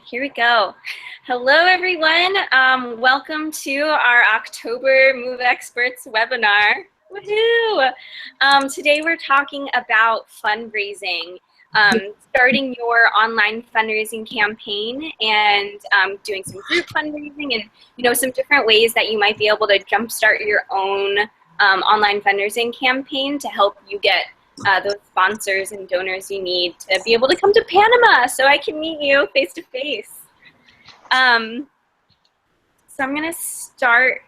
Here we go. Hello, everyone. Welcome to our October Move Experts webinar. Woohoo! Today we're talking about fundraising, starting your online fundraising campaign, and doing some group fundraising, and some different ways that you might be able to jumpstart your own online fundraising campaign to help you get those sponsors and donors you need to be able to come to Panama so I can meet you face to face. So I'm going to start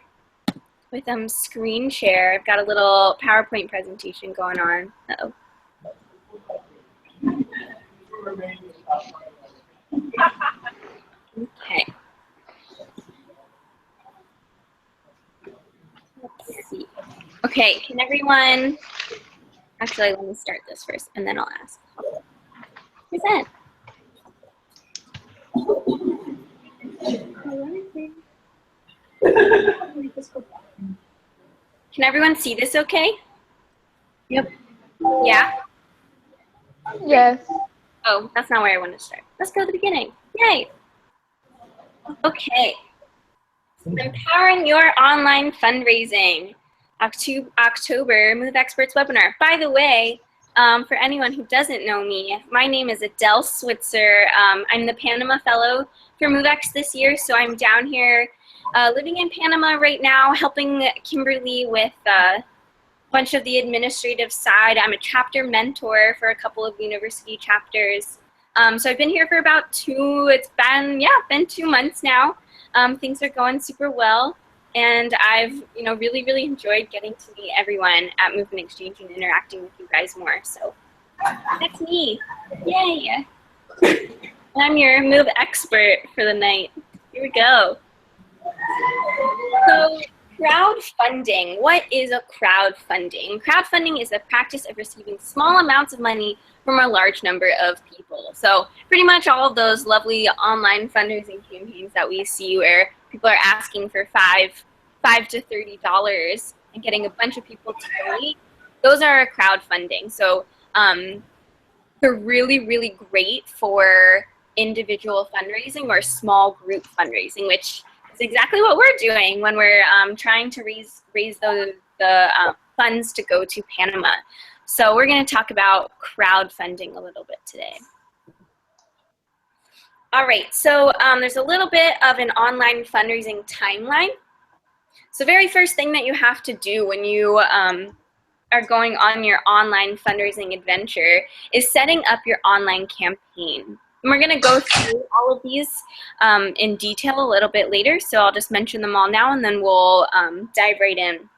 with screen share. I've got a little PowerPoint presentation going on. Uh-oh. Okay. Let's see. Okay, can everyone... Actually, let me start this first, and then I'll ask. Present. Can everyone see this okay? Yep. Yeah? Yes. Oh, that's not where I want to start. Let's go to the beginning. Yay. Okay. Empowering your online fundraising. October Move Experts webinar. By the way, for anyone who doesn't know me, my name is Adele Switzer. I'm the Panama Fellow for MoveX this year, so I'm down here living in Panama right now, helping Kimberly with a bunch of the administrative side. I'm a chapter mentor for a couple of university chapters. So I've been here for about it's been 2 months now. Things are going super well. And I've, really, really enjoyed getting to meet everyone at Move and Exchange and interacting with you guys more. So that's me. Yay. I'm your Move expert for the night. Here we go. So crowdfunding. What is a crowdfunding? Crowdfunding is the practice of receiving small amounts of money from a large number of people. So pretty much all of those lovely online fundraising campaigns that we see where people are asking for $5 to $30 and getting a bunch of people to donate, those are crowdfunding. So they're really, really great for individual fundraising or small group fundraising, which is exactly what we're doing when we're trying to raise the funds to go to Panama. So we're going to talk about crowdfunding a little bit today. All right, so there's a little bit of an online fundraising timeline. So very first thing that you have to do when you are going on your online fundraising adventure is setting up your online campaign. And we're going to go through all of these in detail a little bit later, so I'll just mention them all now and then we'll dive right in.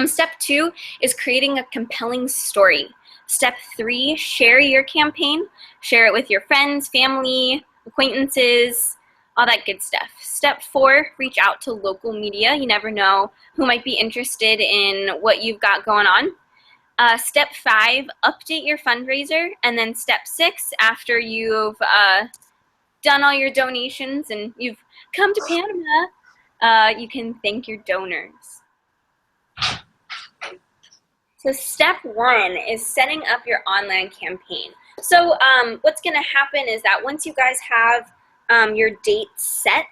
Step 2 is creating a compelling story. Step 3, share your campaign. Share it with your friends, family, acquaintances, all that good stuff. Step 4, reach out to local media. You never know who might be interested in what you've got going on. Step 5, update your fundraiser. And then step 6, after you've done all your donations and you've come to Panama, you can thank your donors. So step 1 is setting up your online campaign. So what's going to happen is that once you guys have your date set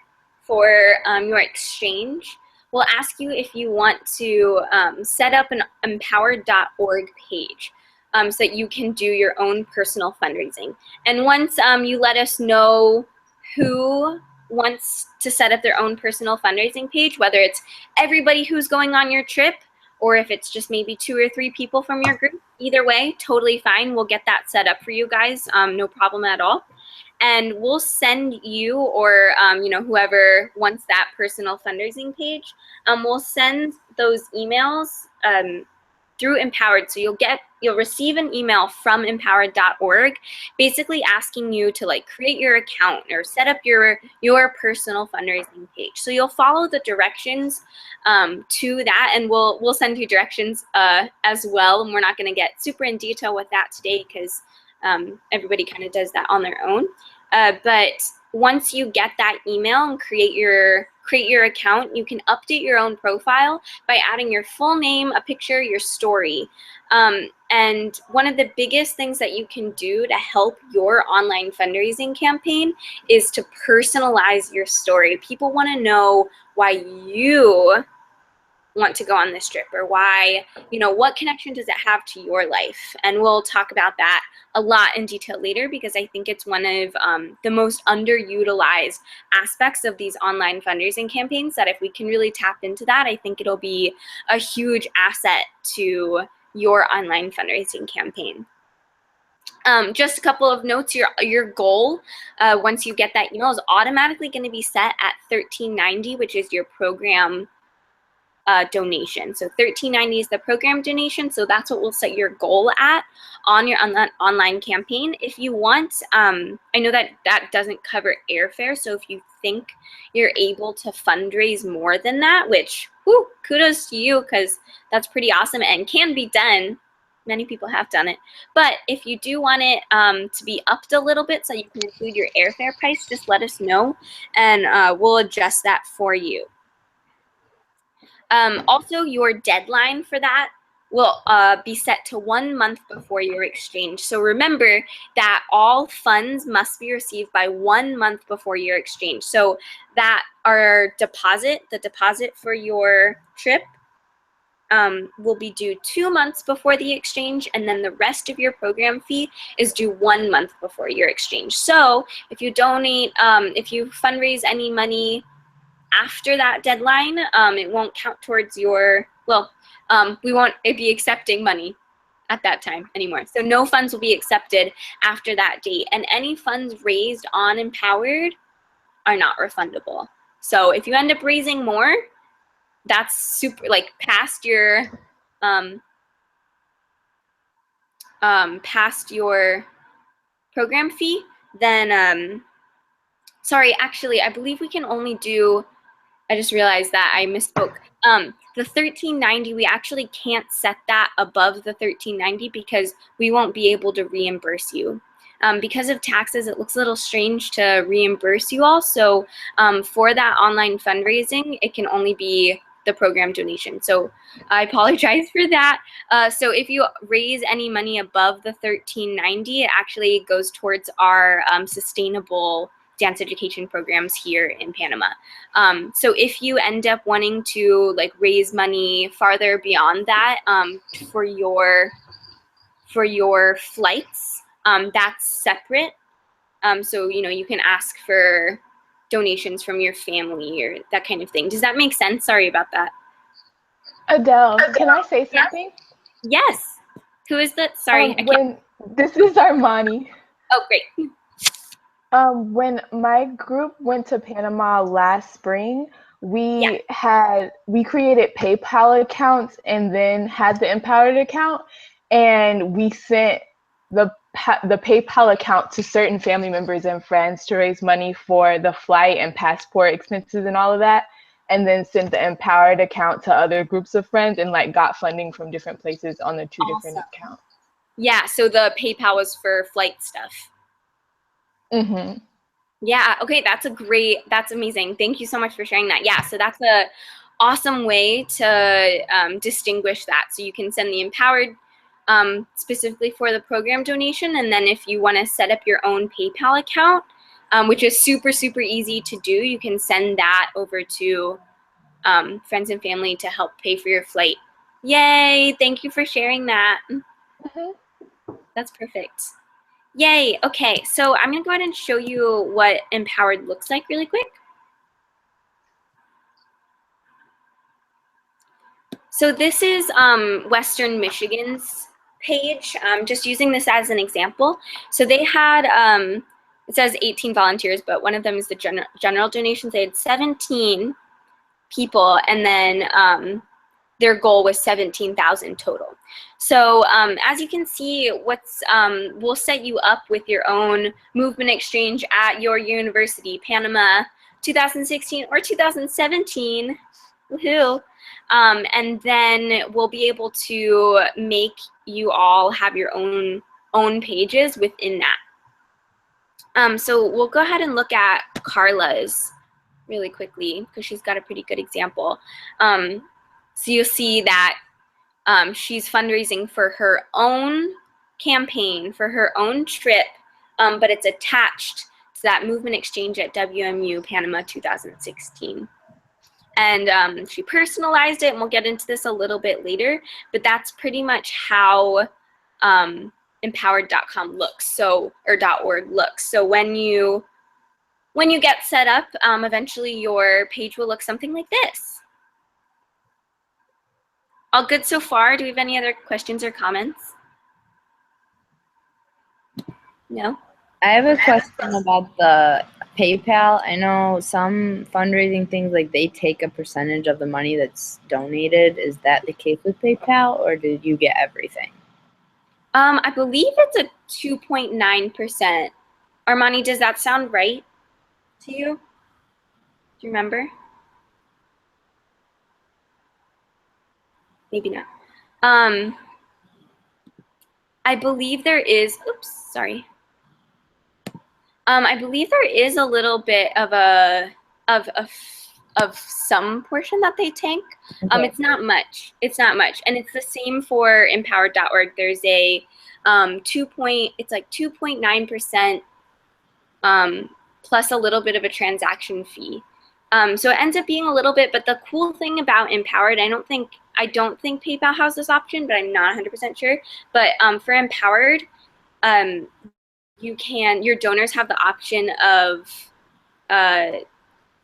for your exchange, we'll ask you if you want to set up an empowered.org page so that you can do your own personal fundraising. And once you let us know who wants to set up their own personal fundraising page, whether it's everybody who's going on your trip, or if it's just maybe 2 or 3 people from your group, either way, totally fine. We'll get that set up for you guys, no problem at all. And we'll send you or whoever wants that personal fundraising page, we'll send those emails through Empowered. So you'll receive an email from empowered.org basically asking you to create your account or set up your personal fundraising page. So you'll follow the directions to that, and we'll send you directions as well. And we're not going to get super in detail with that today because everybody kind of does that on their own. But once you get that email and create your account, you can update your own profile by adding your full name, a picture, your story. And one of the biggest things that you can do to help your online fundraising campaign is to personalize your story. People want to know why you want to go on this trip, or why, what connection does it have to your life? And we'll talk about that a lot in detail later, because I think it's one of the most underutilized aspects of these online fundraising campaigns, that if we can really tap into that, I think it'll be a huge asset to your online fundraising campaign. Just a couple of notes. Your goal, once you get that email, is automatically going to be set at $13.90, which is your program donation. So $13.90 is the program donation. So that's what we'll set your goal at on your online campaign. If you want, I know that doesn't cover airfare. So if you think you're able to fundraise more than that, which kudos to you, because that's pretty awesome and can be done. Many people have done it. But if you do want it to be upped a little bit so you can include your airfare price, just let us know, and we'll adjust that for you. Also, your deadline for that will be set to 1 month before your exchange. So remember that all funds must be received by 1 month before your exchange. So that our deposit, the deposit for your trip, will be due 2 months before the exchange, and then the rest of your program fee is due 1 month before your exchange. So if you donate, if you fundraise any money after that deadline, it won't count towards your, we won't be accepting money at that time anymore. So no funds will be accepted after that date, and any funds raised on Empowered are not refundable. So if you end up raising more, that's super, like, past your program fee, then sorry, actually, I believe we can only do, I just realized that I misspoke. The $13.90, we actually can't set that above the $13.90 because we won't be able to reimburse you. Because of taxes, it looks a little strange to reimburse you all. So for that online fundraising, it can only be the program donation. So I apologize for that. So if you raise any money above the $13.90, it actually goes towards our sustainable dance education programs here in Panama. So if you end up wanting to raise money farther beyond that for your flights, that's separate. So you can ask for donations from your family or that kind of thing. Does that make sense? Sorry about that. Adele, can I say something? Yes. Who is that? Sorry. This is Armani. Oh, great. When my group went to Panama last spring, we created PayPal accounts and then had the Empowered account, and we sent the PayPal account to certain family members and friends to raise money for the flight and passport expenses and all of that, and then sent the Empowered account to other groups of friends and got funding from different places on the two different accounts. Yeah, so the PayPal was for flight stuff. Mm-hmm. Yeah, okay, that's amazing. Thank you so much for sharing that. Yeah, so that's a awesome way to distinguish that. So you can send the Empowered specifically for the program donation, and then if you want to set up your own PayPal account, which is super, super easy to do, you can send that over to friends and family to help pay for your flight. Yay, thank you for sharing that. Mm-hmm. That's perfect. Yay, okay, so I'm gonna go ahead and show you what Empowered looks like really quick. So this is Western Michigan's page, just using this as an example. So they had, it says 18 volunteers, but one of them is the general donations. They had 17 people, and then their goal was 17,000 total. So as you can see, we'll set you up with your own movement exchange at your university, Panama 2016 or 2017, woohoo. And then we'll be able to make you all have your own pages within that. So we'll go ahead and look at Carla's really quickly because she's got a pretty good example. So you'll see that She's fundraising for her own campaign, for her own trip, but it's attached to that movement exchange at WMU Panama 2016. And she personalized it, and we'll get into this a little bit later, but that's pretty much how empowered.com looks, or .org looks. So when you get set up, eventually your page will look something like this. All good so far? Do we have any other questions or comments? No? I have a question about the PayPal. I know some fundraising things, like they take a percentage of the money that's donated. Is that the case with PayPal, or did you get everything? I believe it's a 2.9%. Armani, does that sound right to you? Do you remember? Maybe not. I believe there is, oops, sorry. I believe there is a little bit of some portion that they tank. Okay. It's not much. It's not much, and it's the same for empowered.org. There's a 2.9% plus a little bit of a transaction fee. So it ends up being a little bit. But the cool thing about Empowered, I don't think PayPal has this option, but I'm not 100% sure. But for Empowered, your donors have the option of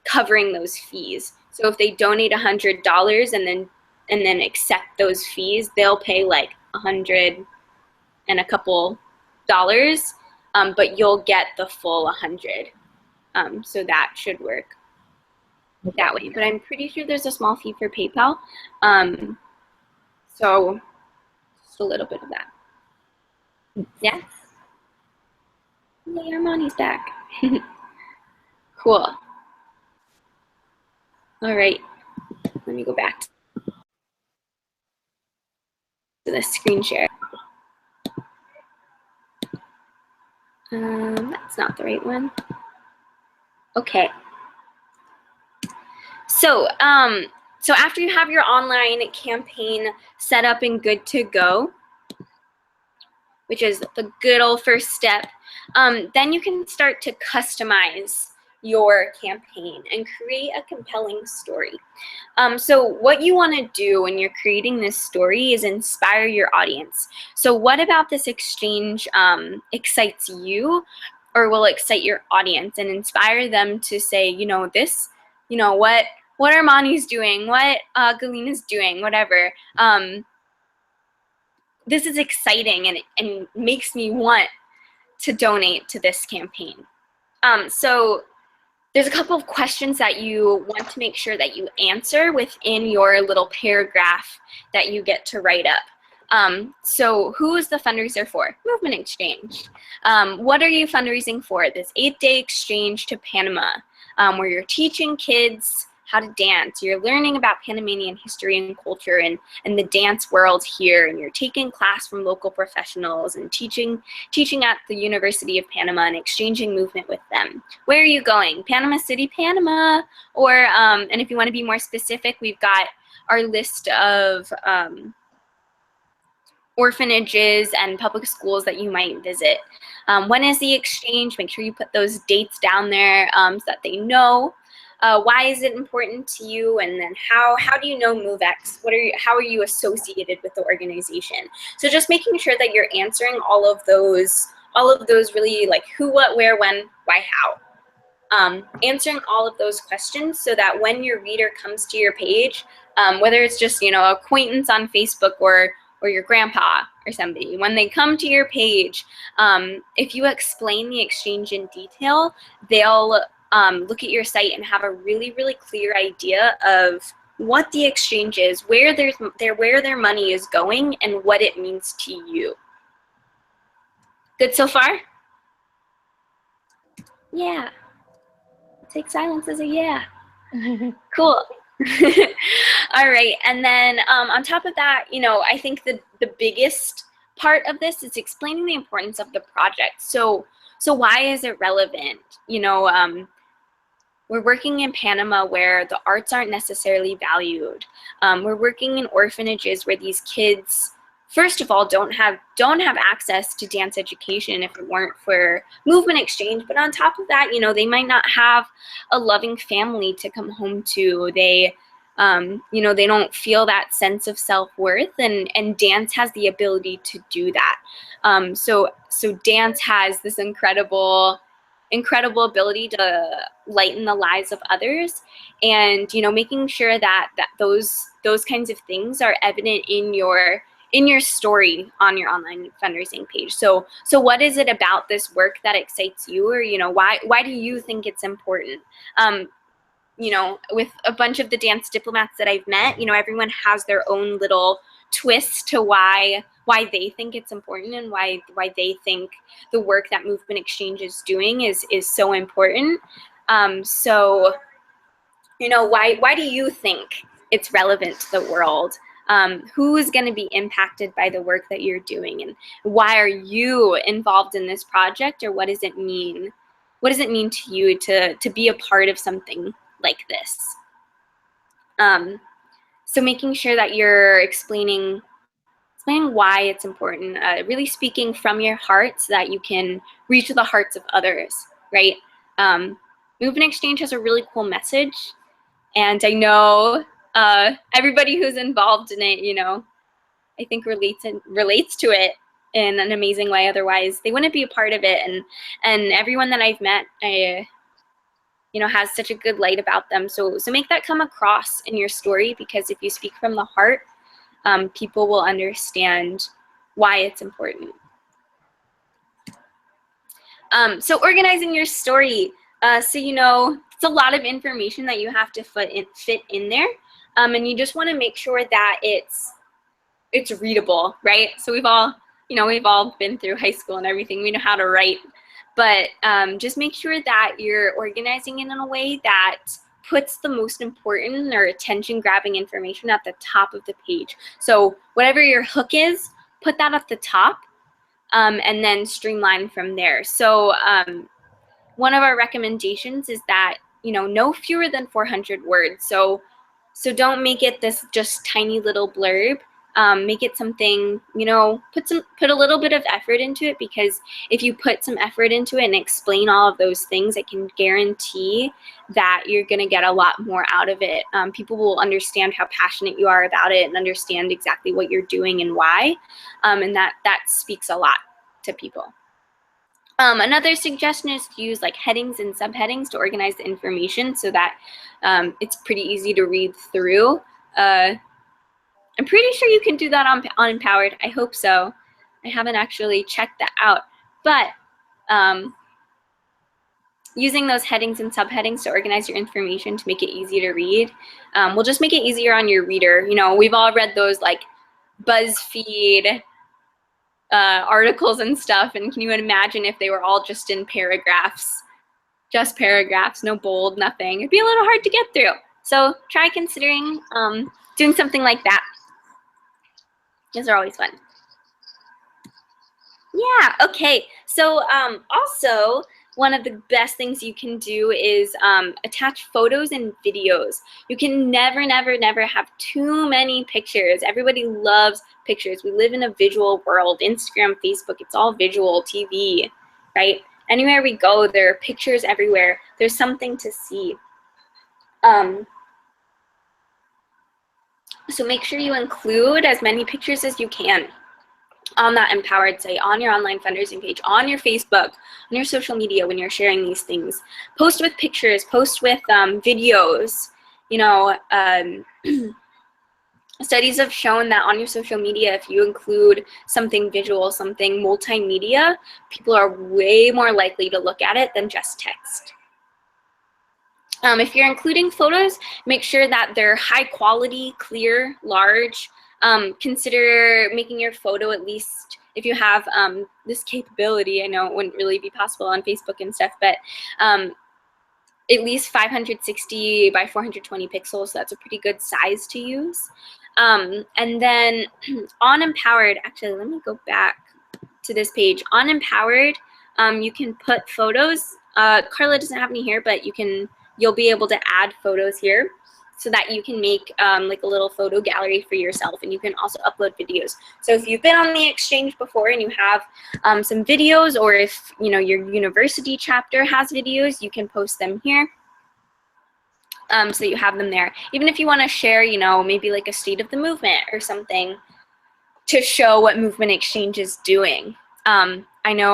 covering those fees. So if they donate $100 and then accept those fees, they'll pay like $100 and a couple dollars, but you'll get the full 100. So that should work that way. But I'm pretty sure there's a small fee for PayPal. So just a little bit of that. Yes? Yay, Armani's back. Cool. All right. Let me go back to the screen share. That's not the right one. Okay. So after you have your online campaign set up and good to go, which is the good old first step, then you can start to customize your campaign and create a compelling story. So what you want to do when you're creating this story is inspire your audience. So what about this exchange excites you, or will excite your audience and inspire them to say, what Armani's doing, what Galina's doing, whatever. This is exciting and makes me want to donate to this campaign. So there's a couple of questions that you want to make sure that you answer within your little paragraph that you get to write up. So who is the fundraiser for? Movement Exchange. What are you fundraising for? This 8-day exchange to Panama, where you're teaching kids how to dance. You're learning about Panamanian history and culture and the dance world here, and you're taking class from local professionals and teaching at the University of Panama and exchanging movement with them. Where are you going? Panama City, Panama, or and if you want to be more specific, we've got our list of orphanages and public schools that you might visit. When is the exchange? Make sure you put those dates down there so that they know. Why is it important to you? And then how do you know MoveX? How are you associated with the organization? So just making sure that you're answering all of those really, like who, what, where, when, why, how. Answering all of those questions so that when your reader comes to your page, whether it's just acquaintance on Facebook or your grandpa or somebody, when they come to your page, if you explain the exchange in detail, they'll look at your site and have a really, really clear idea of what the exchange is, where their money is going, and what it means to you. Good so far? Yeah. Take silence as a yeah. Cool. All right, and then on top of that, I think the biggest part of this is explaining the importance of the project. So why is it relevant? We're working in Panama where the arts aren't necessarily valued. We're working in orphanages where these kids, first of all, don't have access to dance education if it weren't for movement exchange. But on top of that, you know, they might not have a loving family to come home to. They, you know, they don't feel that sense of self-worth, and dance has the ability to do that. So dance has this incredible ability to lighten the lives of others, and, you know, making sure that those kinds of things are evident in your story on your online fundraising page. So what is it about this work that excites you, or, you know, why do you think it's important? You know, with a bunch of the dance diplomats that I've met, you know, everyone has their own little twist to why they think it's important, and why they think the work that Movement Exchange is doing is so important. So, you know, why do you think it's relevant to the world? Who is going to be impacted by the work that you're doing, and why are you involved in this project, or what does it mean? What does it mean to you to be a part of something like this? So making sure that you're explaining why it's important, really speaking from your heart so that you can reach the hearts of others, right? Movement Exchange has a really cool message, and I know everybody who's involved in it, you know, I think relates to it in an amazing way. Otherwise, they wouldn't be a part of it. And everyone that I've met, you know, has such a good light about them. So make that come across in your story, because if you speak from the heart, people will understand why it's important. So organizing your story. So, you know, it's a lot of information that you have to fit in there. And you just want to make sure that it's readable, right? So we've all been through high school and everything. We know how to write. But just make sure that you're organizing it in a way that puts the most important or attention-grabbing information at the top of the page. So whatever your hook is, put that at the top, and then streamline from there. So one of our recommendations is that, you know, no fewer than 400 words. So don't make it this just tiny little blurb. Make it something, you know, put a little bit of effort into it, because if you put some effort into it and explain all of those things, I can guarantee that you're going to get a lot more out of it. People will understand how passionate you are about it and understand exactly what you're doing and why, and that speaks a lot to people. Another suggestion is to use like headings and subheadings to organize the information so that it's pretty easy to read through. I'm pretty sure you can do that on Empowered. I hope so. I haven't actually checked that out. But using those headings and subheadings to organize your information to make it easy to read will just make it easier on your reader. You know, we've all read those like BuzzFeed articles and stuff, and can you imagine if they were all just in paragraphs? Just paragraphs, no bold, nothing. It'd be a little hard to get through. So try considering doing something like that. These are always fun. Yeah, okay. So also, one of the best things you can do is attach photos and videos. You can never, never, never have too many pictures. Everybody loves pictures. We live in a visual world. Instagram, Facebook, it's all visual, TV, right? Anywhere we go, there are pictures everywhere. There's something to see. So make sure you include as many pictures as you can on that Empowered site, on your online fundraising page, on your Facebook, on your social media when you're sharing these things. Post with pictures, post with videos. You know, studies have shown that on your social media, if you include something visual, something multimedia, people are way more likely to look at it than just text. If you're including photos, make sure that they're high quality, clear, large. Consider making your photo, at least if you have this capability. I know it wouldn't really be possible on Facebook and stuff, but at least 560 by 420 pixels. So that's a pretty good size to use. And then on Empowered, actually, let me go back to this page. On Empowered, you can put photos. Carla doesn't have any here, but you can you'll be able to add photos here so that you can make like a little photo gallery for yourself, and you can also upload videos. So if you've been on the exchange before and you have some videos, or if your university chapter has videos, you can post them here. So you have them there. Even if you want to share, maybe like a state of the movement or something to show what Movement Exchange is doing. I know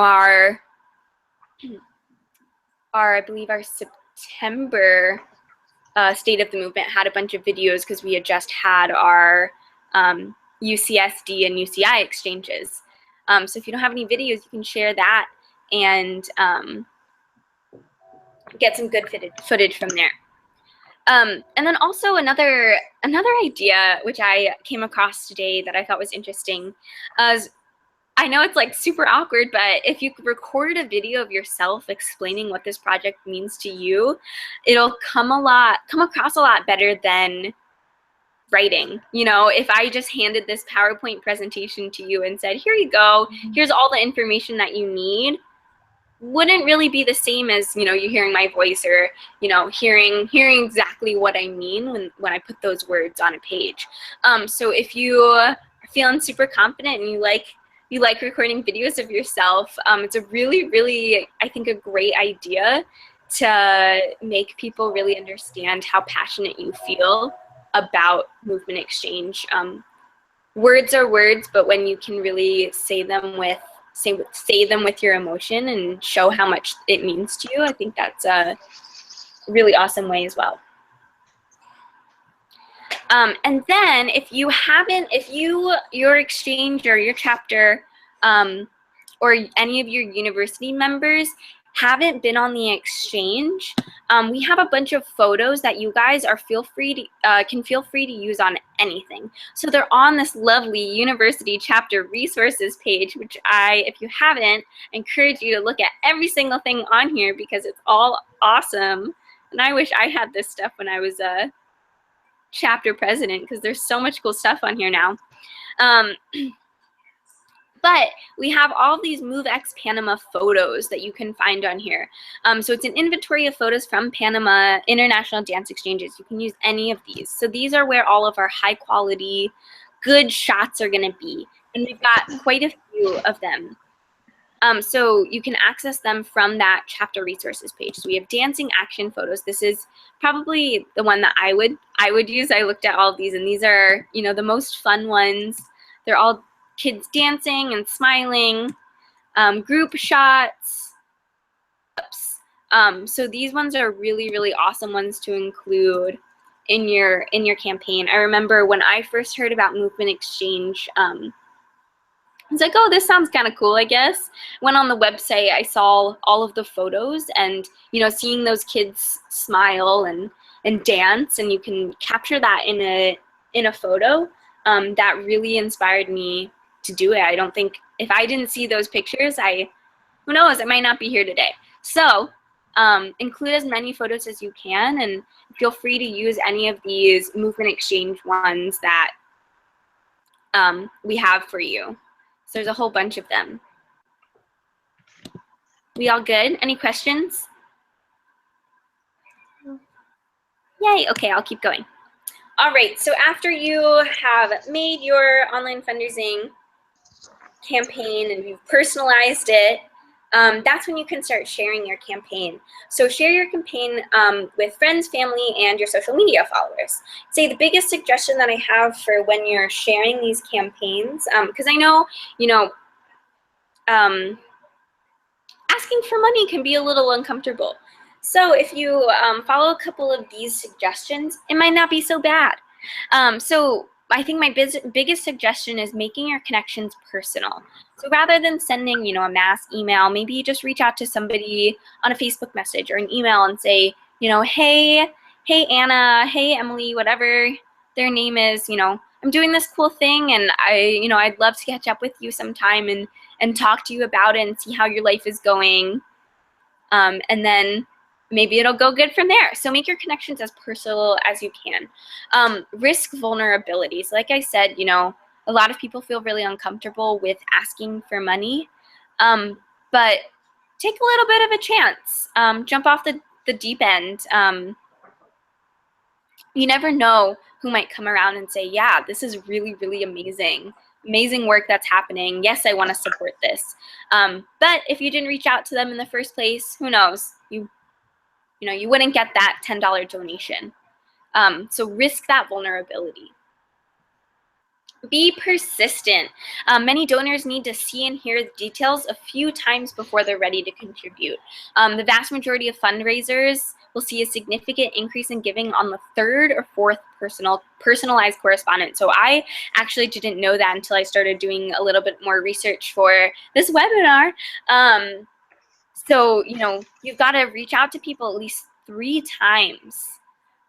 I believe our September State of the Movement had a bunch of videos because we had just had our UCSD and UCI exchanges. So if you don't have any videos, you can share that and get some good footage from there. And then also another idea which I came across today that I thought was interesting is, I know it's like super awkward, but if you record a video of yourself explaining what this project means to you, it'll come across a lot better than writing. If I just handed this PowerPoint presentation to you and said, here you go, here's all the information that you need, wouldn't really be the same as you hearing my voice, or hearing exactly what I mean when I put those words on a page. So if you are feeling super confident and you like recording videos of yourself, it's a really, I think, a great idea to make people really understand how passionate you feel about Movement Exchange. Words are words, but when you can really say them with your emotion and show how much it means to you, I think that's a really awesome way as well. And then if your exchange or your chapter or any of your university members haven't been on the exchange, we have a bunch of photos that you guys can feel free to use on anything. So they're on this lovely university chapter resources page, which if you haven't, I encourage you to look at every single thing on here because it's all awesome. And I wish I had this stuff when I was a chapter president, because there's so much cool stuff on here now. But we have all these MoveX Panama photos that you can find on here. So it's an inventory of photos from Panama International Dance Exchanges. You can use any of these. So these are where all of our high quality, good shots are going to be. And we've got quite a few of them. So you can access them from that chapter resources page. So we have dancing action photos. This is probably the one that I would use. I looked at all of these, and these are the most fun ones. They're all kids dancing and smiling, group shots. So these ones are really awesome ones to include in your campaign. I remember when I first heard about Movement Exchange, I was like, oh, this sounds kind of cool, I guess. Went on the website, I saw all of the photos, and seeing those kids smile and dance, and you can capture that in a photo, that really inspired me to do it. I don't think, if I didn't see those pictures, who knows, I might not be here today. So include as many photos as you can, and feel free to use any of these Movement Exchange ones that we have for you. So there's a whole bunch of them. We all good? Any questions? Yay, okay, I'll keep going. All right, so after you have made your online fundraising campaign and you've personalized it, that's when you can start sharing your campaign. So share your campaign with friends, family, and your social media followers. Say the biggest suggestion that I have for when you're sharing these campaigns, because I know, asking for money can be a little uncomfortable. So if you follow a couple of these suggestions, it might not be so bad. So I think my biggest suggestion is making your connections personal. So rather than sending, a mass email, maybe you just reach out to somebody on a Facebook message or an email and say, hey Anna, hey Emily, whatever their name is, I'm doing this cool thing, and I'd love to catch up with you sometime and talk to you about it and see how your life is going. And then maybe it'll go good from there. So make your connections as personal as you can. Risk vulnerability. So like I said, a lot of people feel really uncomfortable with asking for money, but take a little bit of a chance. Jump off the deep end. You never know who might come around and say, yeah, this is really, really amazing work that's happening. Yes, I want to support this. But if you didn't reach out to them in the first place, who knows? You wouldn't get that $10 donation. So risk that vulnerability. Be persistent. Many donors need to see and hear the details a few times before they're ready to contribute. The vast majority of fundraisers will see a significant increase in giving on the third or fourth personalized correspondence. So I actually didn't know that until I started doing a little bit more research for this webinar. So, you've got to reach out to people at least 3 times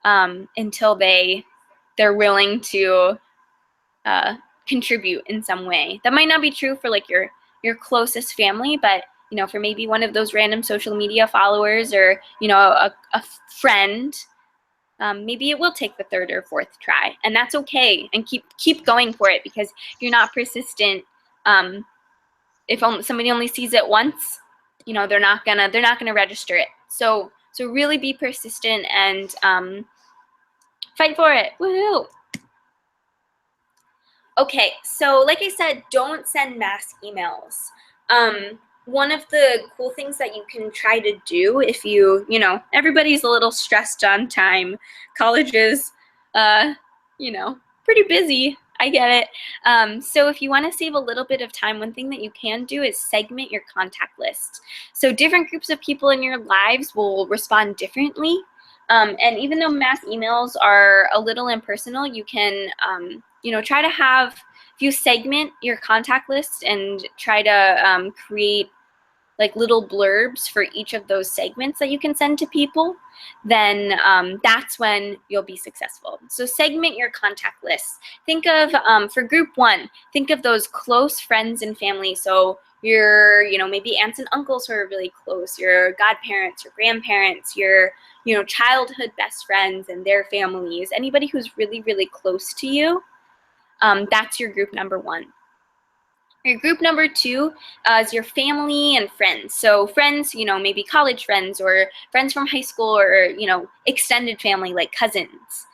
until they're willing to contribute in some way. That might not be true for like your closest family, but for maybe one of those random social media followers, or a friend, maybe it will take the 3rd or 4th try, and that's okay. And keep going for it, because if you're not persistent, if somebody only sees it once, they're not gonna register it. So really be persistent and fight for it. Woohoo! Okay, so like I said, don't send mass emails. One of the cool things that you can try to do if everybody's a little stressed on time. College is, pretty busy. I get it. So if you want to save a little bit of time, one thing that you can do is segment your contact list. So different groups of people in your lives will respond differently. And even though mass emails are a little impersonal, you can, try to have, if you segment your contact list and try to create like little blurbs for each of those segments that you can send to people, then that's when you'll be successful. So segment your contact list. Think of, for group 1, think of those close friends and family. So your, maybe aunts and uncles who are really close, your godparents, your grandparents, your, childhood best friends and their families, anybody who's really, really close to you. That's your group number 1. Your group number 2 is your family and friends. So friends, maybe college friends or friends from high school, or, extended family like cousins.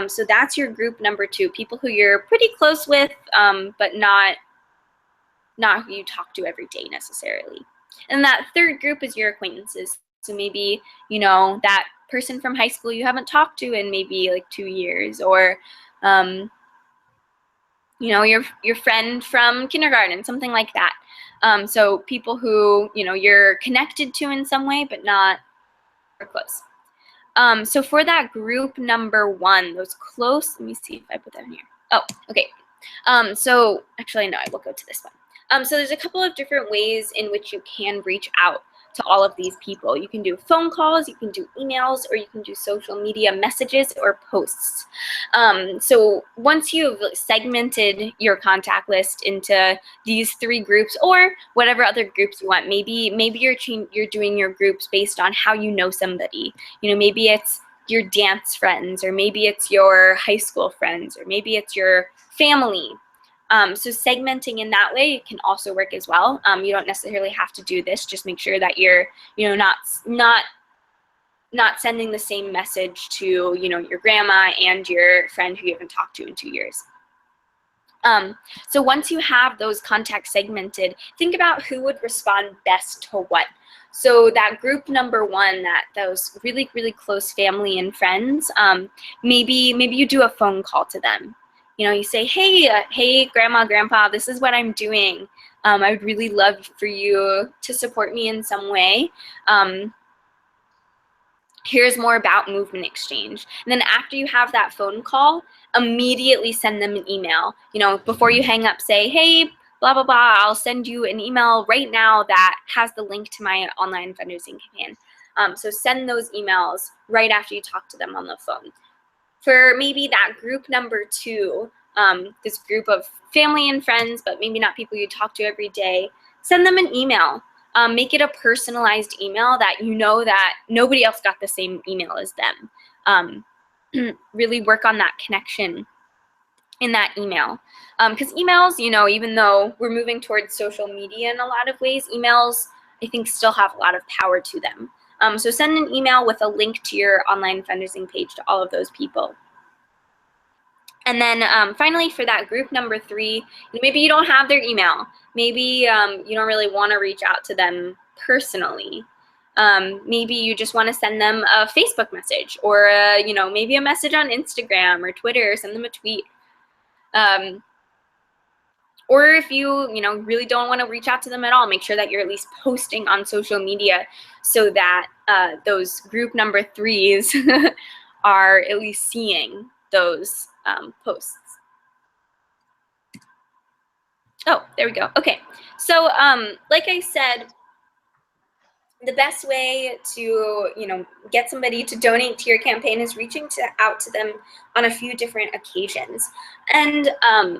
So that's your group number 2, people who you're pretty close with, but not who you talk to every day necessarily. And that 3rd group is your acquaintances. So maybe, that person from high school you haven't talked to in maybe like 2 years, or, your friend from kindergarten, something like that. So people who, you're connected to in some way, but not close. So for that group number 1, those close, let me see if I put that in here. Oh, okay. So actually, no, I will go to this one. So there's a couple of different ways in which you can reach out to all of these people. You can do phone calls, you can do emails, or you can do social media messages or posts. So once you've segmented your contact list into these 3 groups, or whatever other groups you want, maybe you're doing your groups based on how you know somebody. Maybe it's your dance friends, or maybe it's your high school friends, or maybe it's your family. So segmenting in that way can also work as well. You don't necessarily have to do this. Just make sure that you're, not sending the same message to, your grandma and your friend who you haven't talked to in 2 years. So once you have those contacts segmented, think about who would respond best to what. So that group number 1, those really, really close family and friends, maybe you do a phone call to them. You say, hey, grandma, grandpa, this is what I'm doing. I would really love for you to support me in some way. Here's more about Movement Exchange. And then after you have that phone call, immediately send them an email. Before you hang up, say, hey, blah, blah, blah, I'll send you an email right now that has the link to my online fundraising campaign. So send those emails right after you talk to them on the phone. For maybe that group number 2, this group of family and friends, but maybe not people you talk to every day, send them an email. Make it a personalized email that that nobody else got the same email as them. Really work on that connection in that email. Because emails, even though we're moving towards social media in a lot of ways, emails, I think, still have a lot of power to them. So send an email with a link to your online fundraising page to all of those people. And then finally, for that group number 3, maybe you don't have their email. Maybe you don't really want to reach out to them personally. Maybe you just want to send them a Facebook message, or maybe a message on Instagram or Twitter, or send them a tweet. Or if you really don't want to reach out to them at all, make sure that you're at least posting on social media so that those group number 3s are at least seeing those posts. Oh, there we go. Okay, so like I said, the best way to get somebody to donate to your campaign is reaching out to them on a few different occasions. And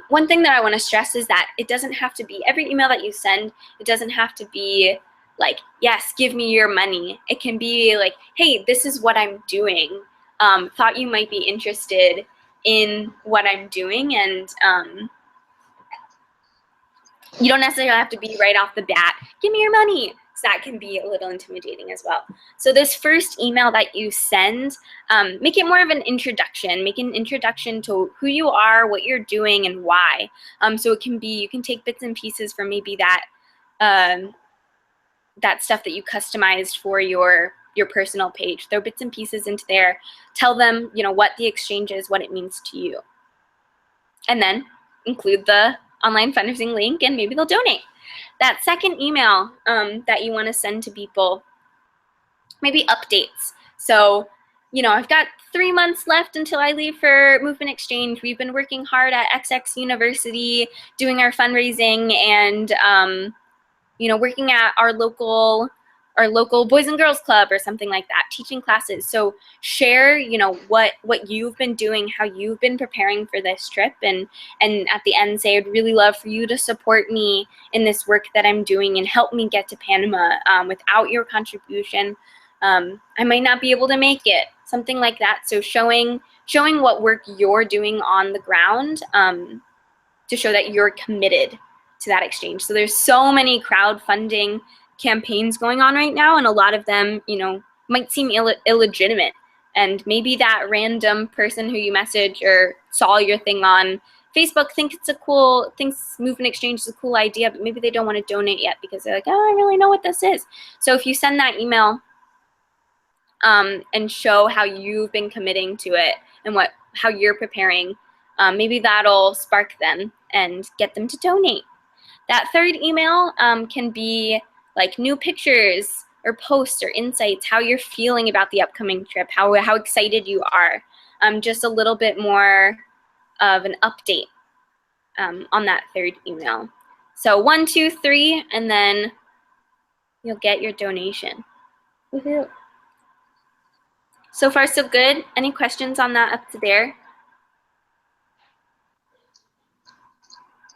one thing that I want to stress is that it doesn't have to be every email that you send. It doesn't have to be like, yes, give me your money. It can be like, hey, this is what I'm doing. Thought you might be interested in what I'm doing, and you don't necessarily have to be right off the bat, give me your money. So that can be a little intimidating as well. So this first email that you send, make it more of an introduction. Make an introduction to who you are, what you're doing, and why. So it can be, you can take bits and pieces from maybe that that stuff that you customized for your personal page. Throw bits and pieces into there. Tell them, what the exchange is, what it means to you. And then include the online fundraising link, and maybe they'll donate. That second email that you want to send to people, maybe updates. So, I've got 3 months left until I leave for Movement Exchange. We've been working hard at XX University doing our fundraising, and working at our local Boys and Girls Club or something like that, teaching classes. So share, what you've been doing, how you've been preparing for this trip, and at the end say, I'd really love for you to support me in this work that I'm doing and help me get to Panama. Without your contribution, I might not be able to make it, something like that. So showing what work you're doing on the ground to show that you're committed to that exchange. So there's so many crowdfunding campaigns going on right now, and a lot of them, might seem illegitimate. And maybe that random person who you message or saw your thing on Facebook thinks Movement Exchange is a cool idea, but maybe they don't want to donate yet because they're like, oh, I really know what this is. So if you send that email and show how you've been committing to it and how you're preparing, maybe that'll spark them and get them to donate. That third email can be like new pictures or posts or insights, how you're feeling about the upcoming trip, how excited you are, just a little bit more of an update on that third email. So 1, 2, 3, and then you'll get your donation. Woohoo! So far, so good. Any questions on that up to there?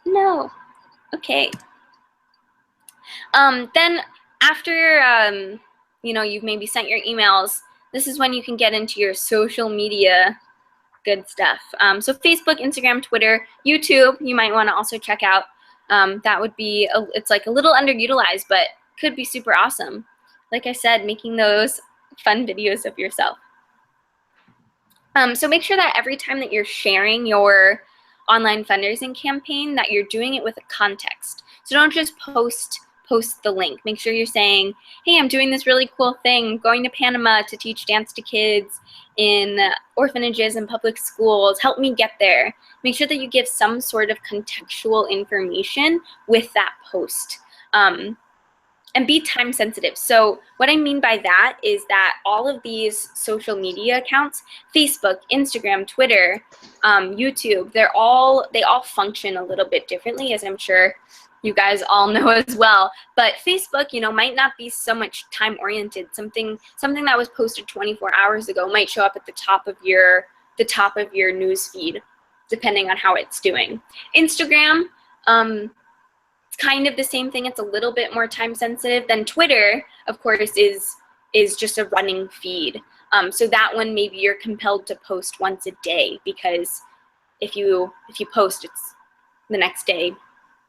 No. Okay. Then after you've maybe sent your emails, this is when you can get into your social media good stuff. So Facebook, Instagram, Twitter, YouTube, you might want to also check out. That would be, it's like a little underutilized, but could be super awesome. Like I said, making those fun videos of yourself. So make sure that every time that you're sharing your online fundraising campaign, that you're doing it with a context. So don't just post the link. Make sure you're saying, hey, I'm doing this really cool thing. I'm going to Panama to teach dance to kids in orphanages and public schools. Help me get there. Make sure that you give some sort of contextual information with that post. And be time sensitive. So what I mean by that is that all of these social media accounts, Facebook, Instagram, Twitter, YouTube, they all function a little bit differently, as I'm sure you guys all know as well. But Facebook, might not be so much time oriented. Something that was posted 24 hours ago might show up at the top of your news feed, depending on how it's doing. Instagram, it's kind of the same thing. It's a little bit more time sensitive. Than Twitter, of course, is just a running feed. So that one, maybe you're compelled to post once a day, because if you post, it's the next day,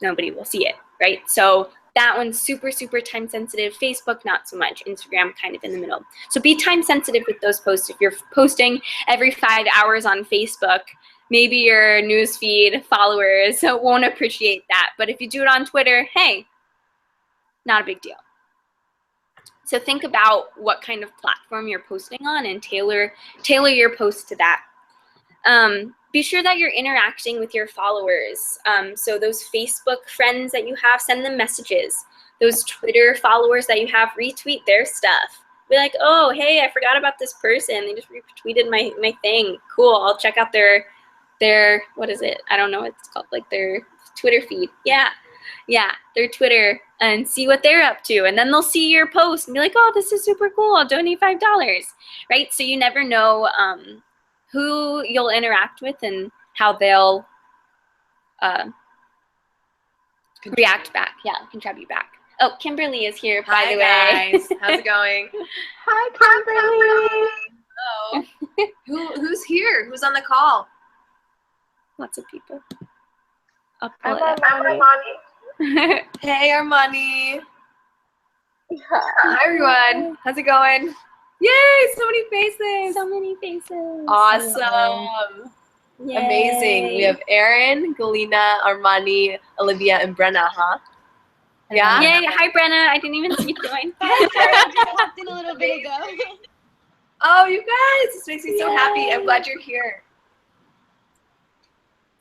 nobody will see it, right? So That one's super, super time sensitive. Facebook, not so much. Instagram, kind of in the middle. So be time sensitive with those posts. If you're posting every 5 hours on Facebook, maybe your newsfeed followers won't appreciate that. But if you do it on Twitter, hey, not a big deal. So think about what kind of platform you're posting on and tailor your post to that. Be sure that you're interacting with your followers. So those Facebook friends that you have, send them messages. Those Twitter followers that you have, retweet their stuff. Be like, oh, hey, I forgot about this person. They just retweeted my thing. Cool, I'll check out their, what is it? I don't know what it's called, like their Twitter feed. Yeah, their Twitter, and see what they're up to. And then they'll see your post and be like, oh, this is super cool. I'll donate $5, right? So you never know who you'll interact with and how they'll react back. Yeah, contribute back. Oh, Kimberly is here, by the way. Hi, guys. How's it going? Hi, Kimberly. Hello. Who's here? Who's on the call? Lots of people. I'll pull I'm it Armani. up. Hey, Armani. Hi, everyone. How's it going? Yay, so many faces. So many faces. Awesome. Yay. Amazing. We have Erin, Galina, Armani, Olivia, and Brenna, huh? Yeah? Yay. Hi, Brenna. I didn't even see you join. I popped in a little bit ago. Oh, you guys. This makes me so happy. I'm glad you're here.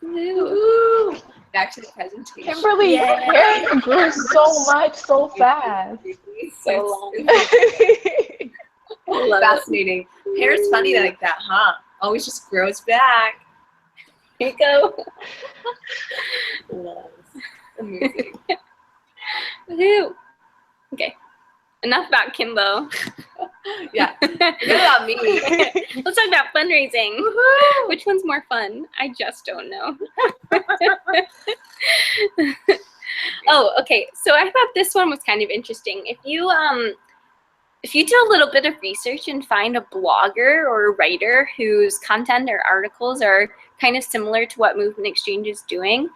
Woo. Back to the presentation. Kimberly, your hair grew so much, so fast. So long. Fascinating. Hair's funny like that, huh? Always just grows back. Here you go. Amazing. Woohoo. Okay. Enough about Kimbo. Yeah. Forget about me. Let's talk about fundraising. Woohoo! Which one's more fun? I just don't know. Oh, okay. So I thought this one was kind of interesting. If you do a little bit of research and find a blogger or a writer whose content or articles are kind of similar to what Movement Exchange is doing,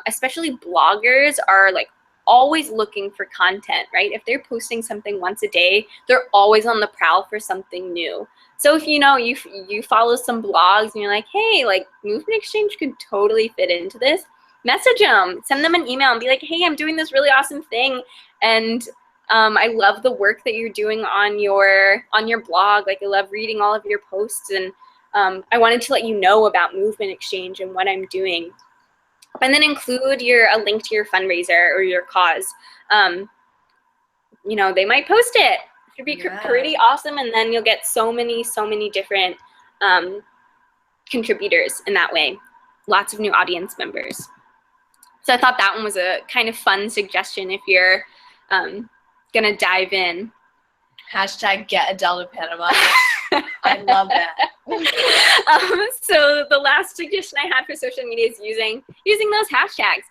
especially bloggers are like always looking for content, right? If they're posting something once a day, they're always on the prowl for something new. So if you follow some blogs and you're like, hey, like Movement Exchange could totally fit into this, message them, send them an email and be like, hey, I'm doing this really awesome thing, and I love the work that you're doing on your blog. Like I love reading all of your posts, and I wanted to let you know about Movement Exchange and what I'm doing. And then include a link to your fundraiser or your cause. They might post it. It would be pretty awesome, and then you'll get so many different contributors in that way. Lots of new audience members. So I thought that one was a kind of fun suggestion if you're gonna dive in. Hashtag get Adele to Panama. I love that. So the last suggestion I had for social media is using those hashtags.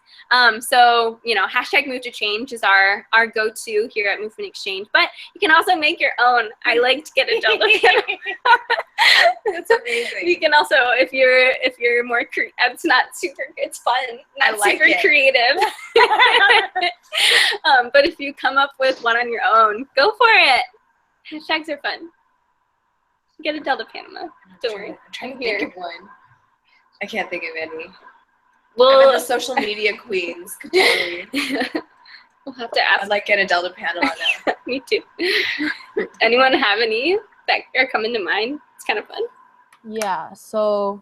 So hashtag Move to Change is our go-to here at Movement Exchange, but you can also make your own. I like to get Adele to Panama. That's amazing. You can also, if you're more it's not super, it's fun, not super creative. But if you come up with one on your own, go for it. Hashtags are fun. Get Adele to Panama. Don't worry. I'm trying to think of one. I can't think of any. Well, the social media queens. Totally. We'll have to ask. I'd like get Adele to Panama now. Me too. Anyone have any that are coming to mind? It's kind of fun. Yeah, so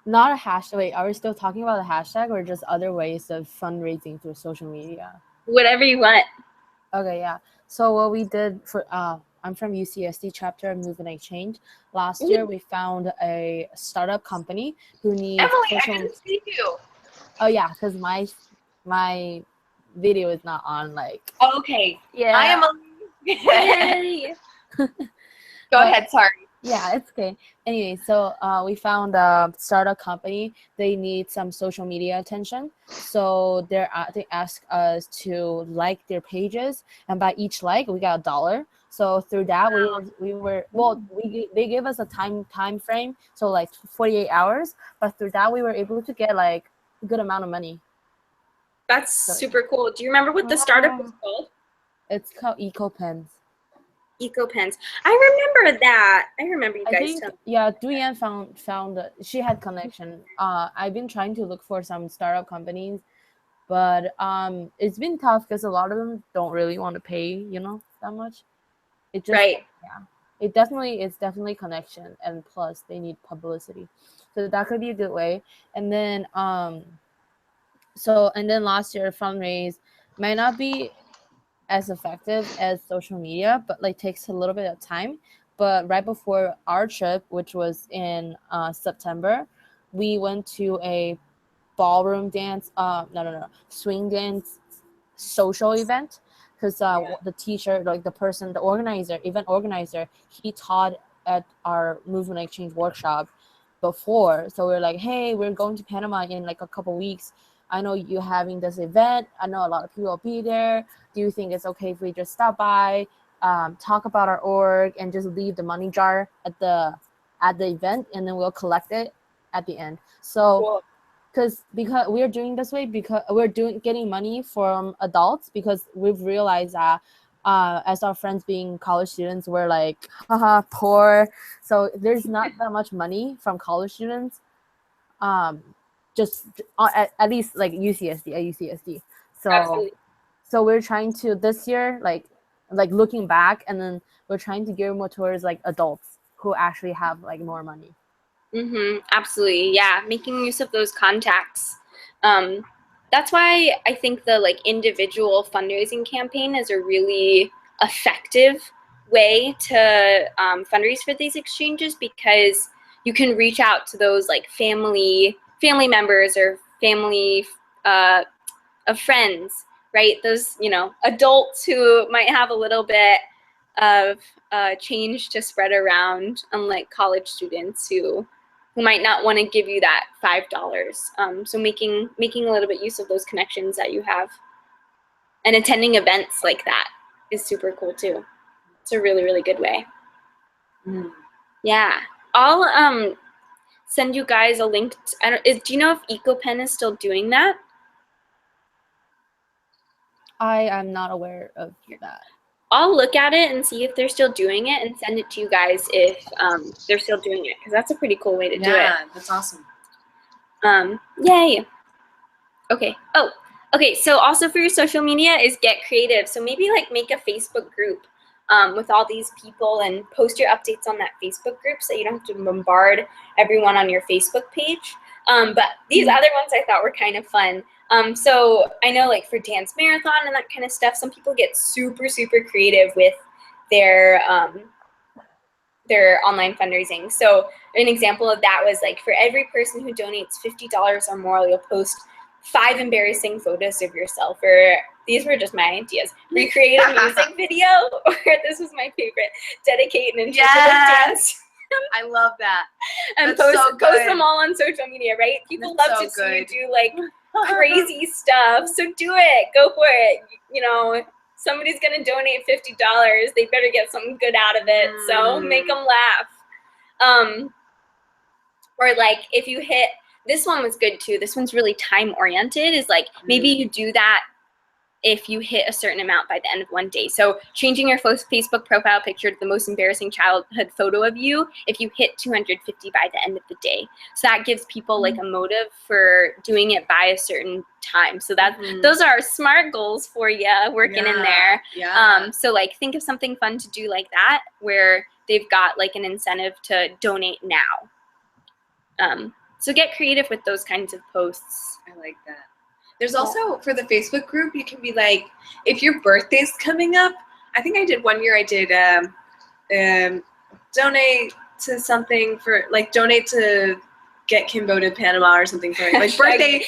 not a hashtag. Wait, are we still talking about a hashtag or just other ways of fundraising through social media? Whatever you want. Okay, yeah. So what we did for I'm from UCSD chapter of Movement Exchange. Last year we found a startup company who needs Emily, I didn't see you. Oh yeah, because my video is not on like. Okay. Yeah. I am. Yay. Go ahead. Sorry. Yeah, it's okay. Anyway, so we found a startup company. They need some social media attention, so they ask us to like their pages, and by each like we got $1. So through that they gave us a time frame, so like 48 hours. But through that we were able to get like a good amount of money. That's super cool. Do you remember what the startup was called? It's called EcoPens. EcoPens. I remember that. I remember you I guys think, telling yeah, Duyan found she had connection. I've been trying to look for some startup companies, but it's been tough because a lot of them don't really want to pay, that much. It just, Right. yeah, it's definitely connection, and plus they need publicity, so that could be a good way. And then last year fundraise might not be as effective as social media, but like takes a little bit of time. But right before our trip, which was in September, we went to a ballroom dance, no, swing dance social event, because the teacher, like the event organizer, he taught at our movement exchange workshop before. So we're like, hey, we're going to Panama in like a couple weeks. I know you having this event. I know a lot of people will be there. Do you think it's okay if we just stop by, talk about our org, and just leave the money jar at the event, and then we'll collect it at the end? So Cool. because we're doing this way, because we're getting money from adults, because we've realized that as our friends being college students, we're like, haha, poor. So there's not that much money from college students, just at least like UCSD. So Absolutely. so we're trying to this year, like looking back, and then we're trying to gear more towards like adults who actually have like more money. Absolutely. Yeah. Making use of those contacts. That's why I think the like individual fundraising campaign is a really effective way to fundraise for these exchanges, because you can reach out to those like family members or family of friends, right? Those, adults who might have a little bit of change to spread around, unlike college students who might not want to give you that $5. So making a little bit use of those connections that you have, and attending events like that is super cool too. It's a really, really good way. Yeah, I'll send you guys a link. Do you know if EcoPen is still doing that? I am not aware of that. I'll look at it and see if they're still doing it, and send it to you guys if they're still doing it, because that's a pretty cool way to do it. Yeah, that's awesome. Yay. Okay. Oh, okay. So also for your social media is get creative. So maybe like make a Facebook group with all these people, and post your updates on that Facebook group, so you don't have to bombard everyone on your Facebook page. But these other ones I thought were kind of fun. So I know like for Dance Marathon and that kind of stuff, some people get super, super creative with their online fundraising. So an example of that was like, for every person who donates $50 or more, you'll post 5 embarrassing photos of yourself. Or these were just my ideas. Recreate a music video, or this was my favorite, dedicate an interpretive dance. I love that. And That's post them all on social media, right? People love to see you do like crazy stuff. So do it. Go for it. Somebody's gonna donate $50. They better get something good out of it. So make them laugh. Or like if you hit, this one was good too. This one's really time oriented. Is like maybe you do that if you hit a certain amount by the end of one day. So changing your Facebook profile picture to the most embarrassing childhood photo of you if you hit 250 by the end of the day. So that gives people like a motive for doing it by a certain time. So that those are smart goals for you working in there. Yeah. So like think of something fun to do like that, where they've got like an incentive to donate now. So get creative with those kinds of posts. I like that. There's also, for the Facebook group, you can be like, if your birthday's coming up, I think I did one year, I did donate to something for, like, donate to get Kimbo to Panama or something for it. Like birthday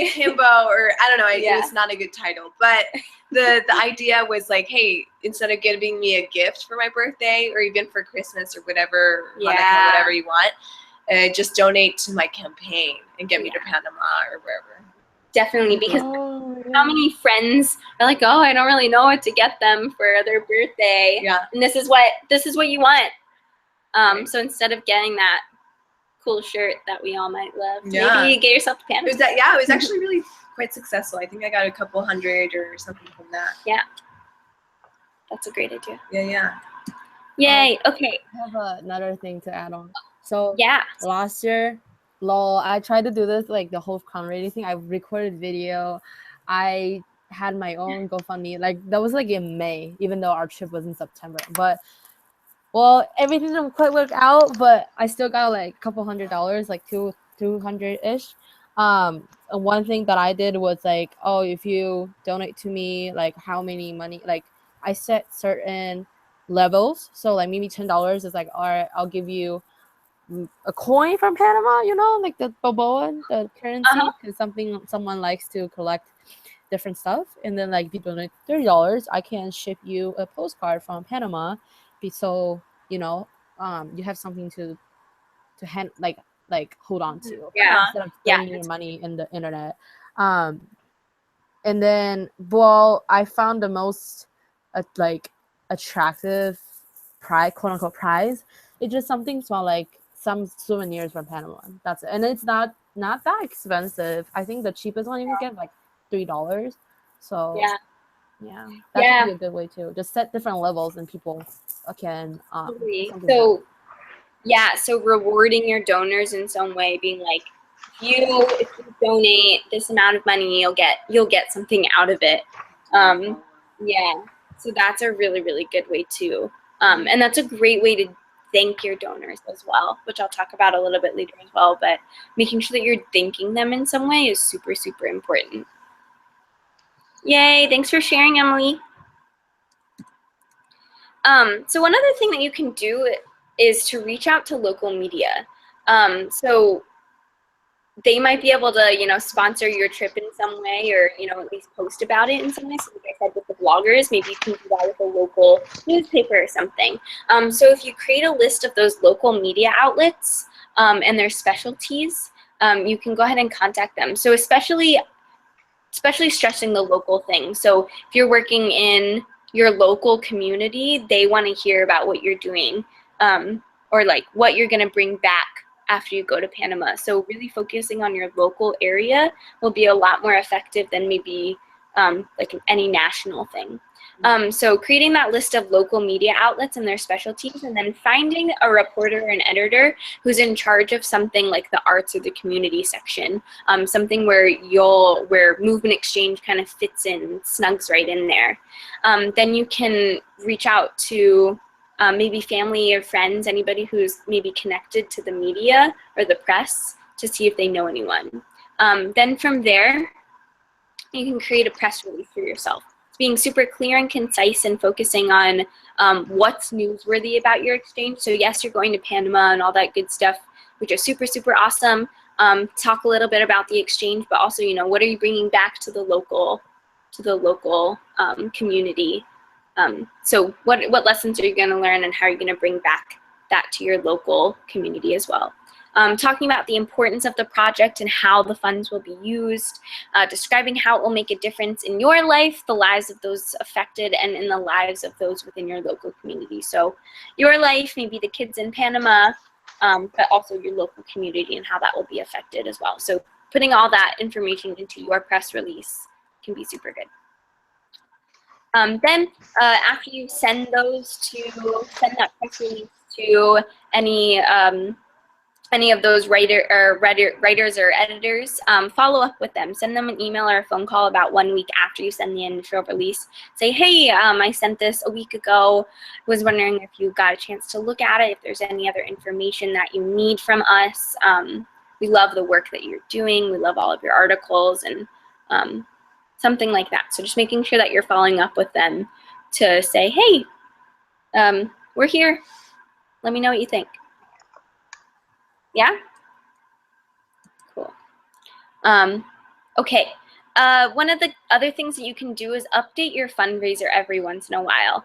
himbo, or I don't know, it's not a good title. But the idea was like, hey, instead of giving me a gift for my birthday or even for Christmas or whatever, Hanukkah, whatever you want, just donate to my campaign and get me to Panama or wherever. Definitely, because how many friends are like, oh, I don't really know what to get them for their birthday. Yeah. And this is what you want. So instead of getting that cool shirt that we all might love, maybe get yourself to Panama. It was actually really quite successful. I think I got a couple hundred or something from that. Yeah. That's a great idea. Yeah. Yay. Okay. I have another thing to add on. So Yeah. last year, I tried to do this like the whole fundraising thing. I recorded video. I had my own GoFundMe. Like that was like in May, even though our trip was in September. But everything didn't quite work out. But I still got like a couple $100, like 200-ish. One thing that I did was like, oh, if you donate to me, like how many money, like I set certain levels. So like maybe $10 is like, all right, I'll give you a coin from Panama, like the Balboa, the currency, because someone likes to collect different stuff. And then like if you donate $30, I can ship you a postcard from Panama, so you have something to hand like hold on to instead of throwing your money in the internet. And then I found the most attractive prize, quote unquote prize. It's just something small, like some souvenirs from Panama. That's it. And it's not that expensive. I think the cheapest one you can get like $3. So yeah, that could be a good way too. Just set different levels and people can so rewarding your donors in some way, being like, if you donate this amount of money, you'll get something out of it. So that's a really, really good way too. And that's a great way to thank your donors as well, which I'll talk about a little bit later as well. But making sure that you're thanking them in some way is super, super important. Yay, thanks for sharing, Emily. So one other thing that you can do is to reach out to local media. So they might be able to, sponsor your trip in some way, or, at least post about it in some way. So like I said, with the bloggers, maybe you can do that with a local newspaper or something. So if you create a list of those local media outlets and their specialties, you can go ahead and contact them. So especially stressing the local thing. So if you're working in your local community, they want to hear about what you're doing, or like what you're going to bring back after you go to Panama. So really focusing on your local area will be a lot more effective than maybe like any national thing. So creating that list of local media outlets and their specialties, and then finding a reporter or an editor who's in charge of something like the arts or the community section, something where movement exchange kind of fits in, snugs right in there. Then you can reach out to maybe family or friends, anybody who's maybe connected to the media or the press, to see if they know anyone. Then from there, you can create a press release for yourself. It's being super clear and concise and focusing on what's newsworthy about your exchange. So yes, you're going to Panama and all that good stuff, which is super, super awesome. Talk a little bit about the exchange, but also, what are you bringing back to the local community? So what lessons are you going to learn, and how are you going to bring back that to your local community as well? Talking about the importance of the project and how the funds will be used, describing how it will make a difference in your life, the lives of those affected, and in the lives of those within your local community. So your life, maybe the kids in Panama, but also your local community and how that will be affected as well. So putting all that information into your press release can be super good. Then after you send that press release to any of those writers or editors, follow up with them. Send them an email or a phone call about 1 week after you send the initial release. Say, hey, I sent this a week ago. Was wondering if you got a chance to look at it, if there's any other information that you need from us. We love the work that you're doing. We love all of your articles, and something like that. So just making sure that you're following up with them to say, hey, we're here. Let me know what you think. Yeah? Cool. Okay. One of the other things that you can do is update your fundraiser every once in a while.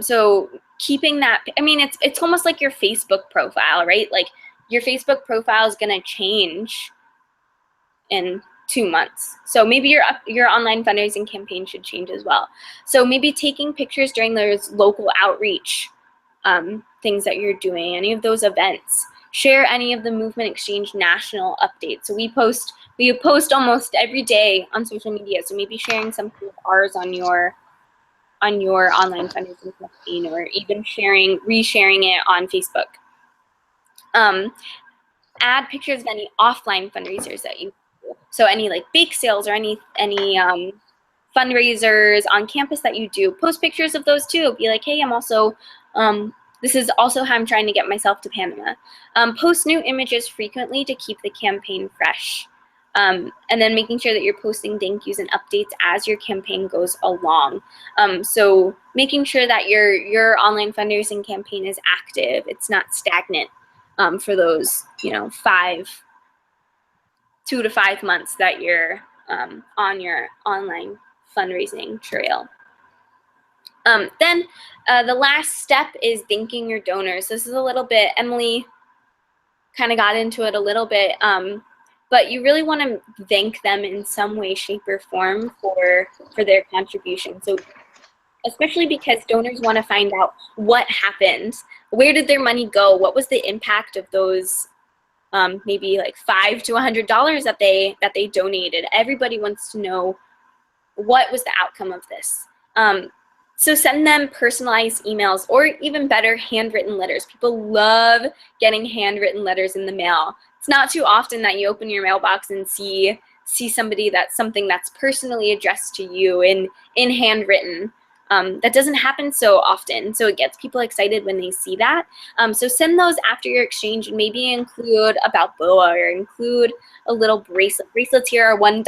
So keeping that, it's almost like your Facebook profile, right? Like your Facebook profile is going to change in 2 months. So maybe your online fundraising campaign should change as well. So maybe taking pictures during those local outreach things that you're doing, any of those events, share any of the Movement Exchange national updates. So we post almost every day on social media. So maybe sharing something of ours on your online fundraising campaign, or even resharing it on Facebook. Add pictures of any offline fundraisers that you do. So any like bake sales or any fundraisers on campus that you do, post pictures of those too. Be like, hey, I'm also, this is also how I'm trying to get myself to Panama. Post new images frequently to keep the campaign fresh. And then making sure that you're posting thank yous and updates as your campaign goes along. So making sure that your online fundraising campaign is active, it's not stagnant for those, 2 to 5 months that you're on your online fundraising trail. Then the last step is thanking your donors. This is a little bit, Emily kind of got into it a little bit, but you really want to thank them in some way, shape, or form for their contribution. So especially because donors want to find out what happened, where did their money go, what was the impact of those maybe like $5 to $100 that they donated. Everybody wants to know what was the outcome of this. So send them personalized emails, or even better, handwritten letters. People love getting handwritten letters in the mail. It's not too often that you open your mailbox and see something that's personally addressed to you in handwritten. That doesn't happen so often, so it gets people excited when they see that. So send those after your exchange, and maybe include a Balboa, or include a little bracelet. Bracelets here are $1.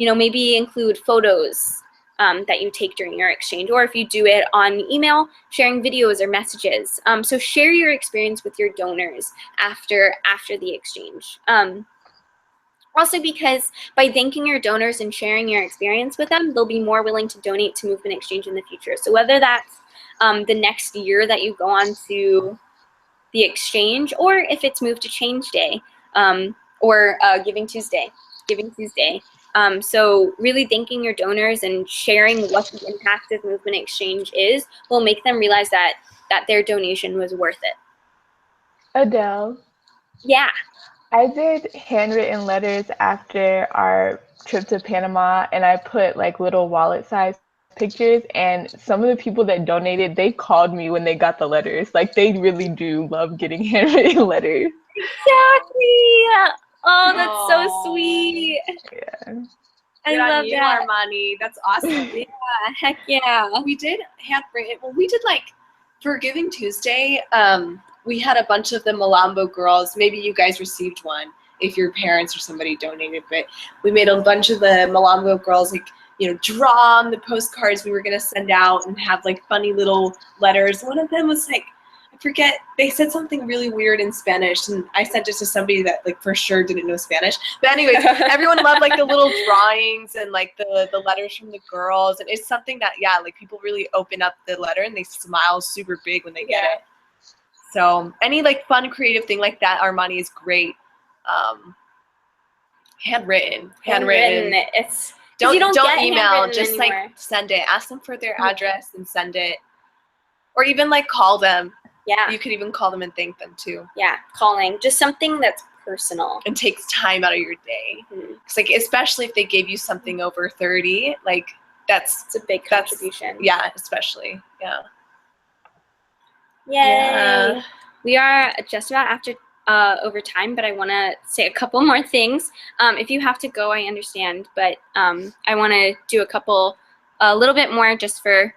Maybe include photos that you take during your exchange, or if you do it on email, sharing videos or messages. So share your experience with your donors after the exchange. Also, because by thanking your donors and sharing your experience with them, they'll be more willing to donate to Movement Exchange in the future. So whether that's the next year that you go on to the exchange, or if it's moved to Change Day, or Giving Tuesday. So really thanking your donors and sharing what the impact of Movement Exchange is will make them realize that their donation was worth it. Adele. Yeah. I did handwritten letters after our trip to Panama, and I put like little wallet-sized pictures, and some of the people that donated, they called me when they got the letters. Like, they really do love getting handwritten letters. Exactly. Oh, that's so sweet. Yeah. I love that. Armani. That's awesome. Yeah, heck yeah. We did handwritten. Well, we did like for Giving Tuesday. We had a bunch of the Malambo girls. Maybe you guys received one if your parents or somebody donated, but we made a bunch of the Malambo girls draw on the postcards we were gonna send out and have like funny little letters. One of them was like, I forget, they said something really weird in Spanish, and I sent it to somebody that like for sure didn't know Spanish. But anyways, everyone loved like the little drawings and like the letters from the girls, and it's something that like people really open up the letter and they smile super big when they get it. So any like fun creative thing like that, Armani, is great. Handwritten. It's don't email, just anymore. Like send it. Ask them for their address and send it, or even like call them. Yeah, you could even call them and thank them too. Yeah, calling, just something that's personal and takes time out of your day. It's like, especially if they gave you something over 30, like it's a big contribution. Yeah, especially. Yeah. Yay. Yeah. We are just about over time, but I want to say a couple more things. If you have to go, I understand, but I want to do a little bit more just for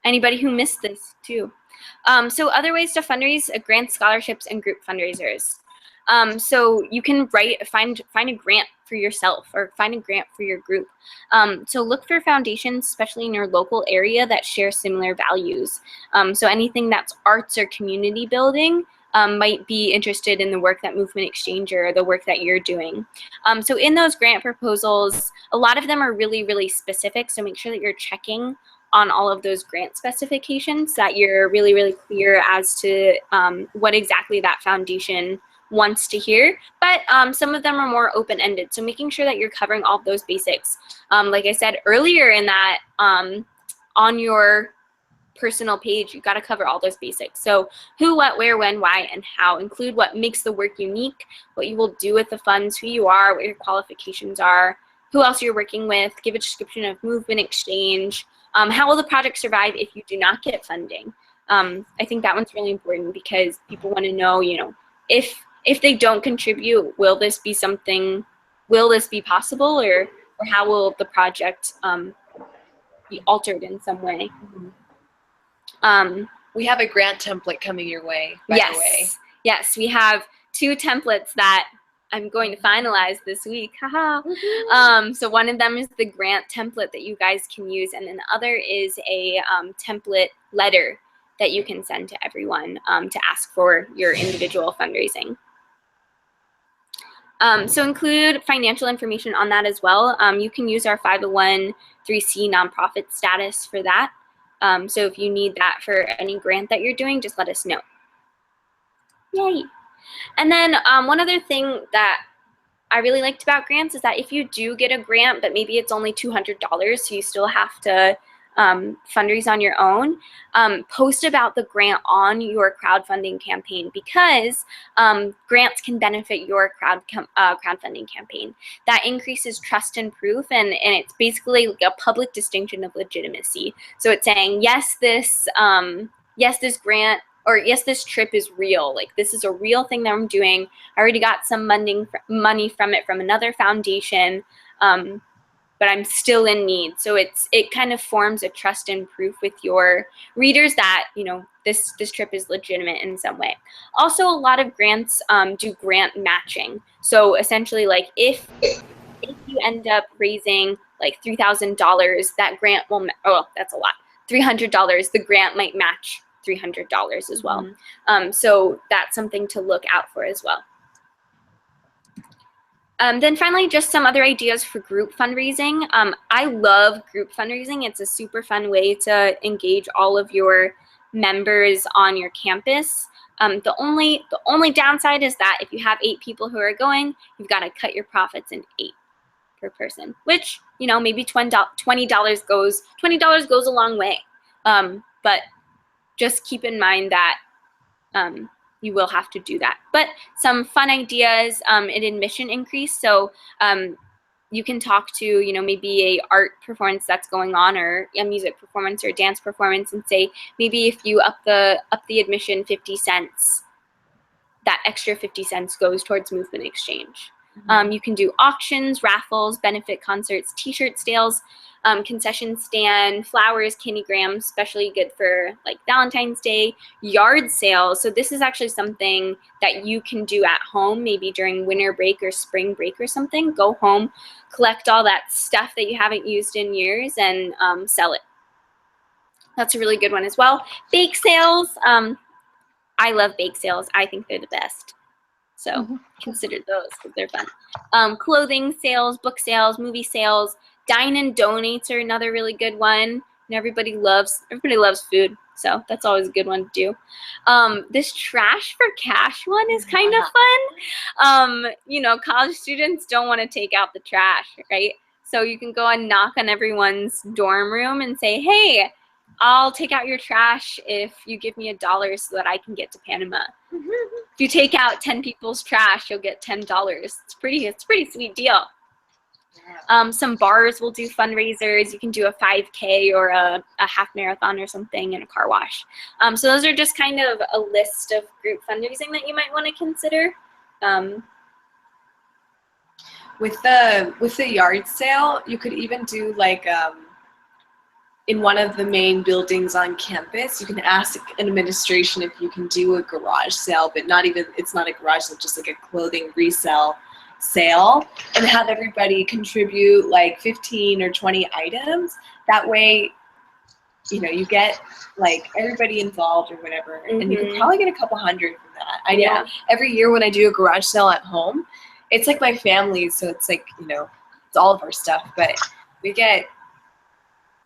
anybody who missed this too. So other ways to fundraise: grants, scholarships, and group fundraisers. So you can find a grant for yourself, or find a grant for your group. So look for foundations, especially in your local area, that share similar values. So anything that's arts or community building might be interested in the work that Movement Exchange or the work that you're doing. So in those grant proposals, a lot of them are really, really specific. So make sure that you're checking on all of those grant specifications, that you're really, really clear as to what exactly that foundation wants to hear. But some of them are more open-ended, so making sure that you're covering all of those basics. Like I said earlier in that, on your personal page, you got to cover all those basics. So who, what, where, when, why, and how. Include what makes the work unique, what you will do with the funds, who you are, what your qualifications are, who else you're working with. Give a description of movement exchange. How will the project survive if you do not get funding? I think that one's really important because people want to know, you know, if they don't contribute, will this be possible, or how will the project be altered in some way? We have a grant template coming your way, by the way. Yes, we have 2 templates that I'm going to finalize this week. Haha. So one of them is the grant template that you guys can use, and then the other is a template letter that you can send to everyone to ask for your individual fundraising. So include financial information on that as well. You can use our 501(c)(3) nonprofit status for that. So if you need that for any grant that you're doing, just let us know. Yay. And then one other thing that I really liked about grants is that if you do get a grant, but maybe it's only $200, so you still have to fundraise on your own, post about the grant on your crowdfunding campaign, because grants can benefit your crowdfunding campaign. That increases trust and proof, and it's basically like a public distinction of legitimacy. So it's saying, yes, this grant, or yes, this trip is real. Like, this is a real thing that I'm doing. I already got some money from it from another foundation, but I'm still in need. So it kind of forms a trust and proof with your readers that, you know, this trip is legitimate in some way. Also, a lot of grants do grant matching. So essentially, like, if you end up raising like $3,000, that grant will, that's a lot, $300, the grant might match $300 as well. So that's something to look out for as well. Then finally, just some other ideas for group fundraising. I love group fundraising. It's a super fun way to engage all of your members on your campus. The only downside is that if you have 8 people who are going, you've got to cut your profits in 8 per person, which, you know, maybe $20 goes a long way. But just keep in mind that you will have to do that. But some fun ideas, an admission increase. So you can talk to, you know, maybe a art performance that's going on, or a music performance or a dance performance, and say, maybe if you up the admission 50 cents, that extra 50 cents goes towards movement exchange. You can do auctions, raffles, benefit concerts, t-shirt sales, concession stand, flowers, candygrams, especially good for like Valentine's Day, yard sales. So this is actually something that you can do at home, maybe during winter break or spring break or something. Go home, collect all that stuff that you haven't used in years, and sell it. That's a really good one as well. Bake sales. I love bake sales. I think they're the best. So consider those because they're fun. Clothing sales, book sales, movie sales, dine and donates are another really good one. And everybody loves food, so that's always a good one to do. This trash for cash one is kind of fun. You know, college students don't want to take out the trash, right? So you can go and knock on everyone's dorm room and say, hey, I'll take out your trash if you give me $1 so that I can get to Panama. If you take out 10 people's trash, you'll get $10. It's a pretty sweet deal. Some bars will do fundraisers. You can do a 5K or a half marathon or something, in a car wash. So those are just kind of a list of group fundraising that you might want to consider. With the yard sale, you could even do like in one of the main buildings on campus, you can ask an administration if you can do a garage sale, but it's not a garage sale, just like a clothing resale sale, and have everybody contribute like 15 or 20 items. That way, you know, you get like everybody involved or whatever, and you could probably get a couple hundred from that. I know every year when I do a garage sale at home, it's like my family, so it's like, you know, it's all of our stuff, but we get,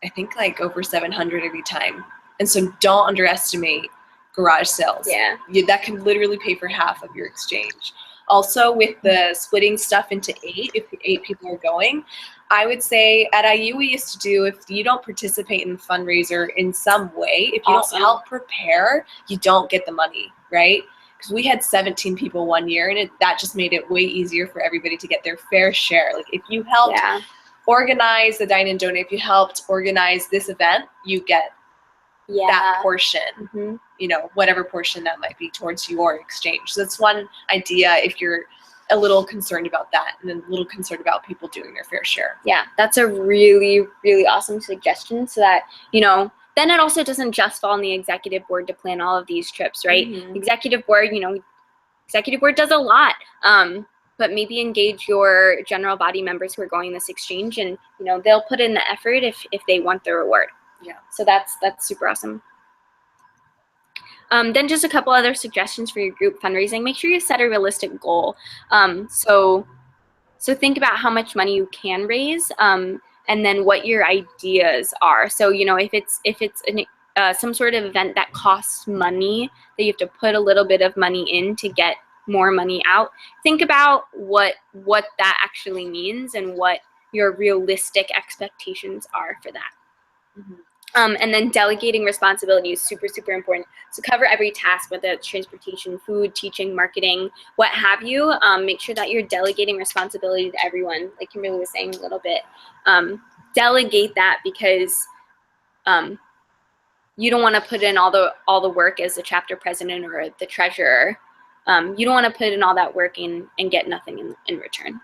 I think, like over 700 every time. And so don't underestimate garage sales. Yeah. That can literally pay for half of your exchange. Also, with the splitting stuff into 8, if 8 people are going, I would say at IU we used to do, if you don't participate in the fundraiser in some way, if you don't help prepare, you don't get the money, right? Because we had 17 people one year, and that just made it way easier for everybody to get their fair share. Like if you helped organize the Dine and Donate, if you helped organize this event, you get that portion, you know, whatever portion that might be towards your exchange. So that's one idea if you're a little concerned about that and a little concerned about people doing their fair share. Yeah, that's a really, really awesome suggestion, so that, you know, then it also doesn't just fall on the executive board to plan all of these trips, right? Executive board, you know, executive board does a lot, but maybe engage your general body members who are going this exchange, and, you know, they'll put in the effort if they want the reward. Yeah. So that's super awesome. Then just a couple other suggestions for your group fundraising. Make sure you set a realistic goal. So think about how much money you can raise, and then what your ideas are. So, you know, if it's some sort of event that costs money, that you have to put a little bit of money in to get more money out, think about what that actually means and what your realistic expectations are for that. And then delegating responsibility is super, super important. So cover every task, whether it's transportation, food, teaching, marketing, what have you. Make sure that you're delegating responsibility to everyone, like Kimberly was saying a little bit. Delegate that, because you don't want to put in all the work as the chapter president or the treasurer. You don't want to put in all that work and get nothing in return.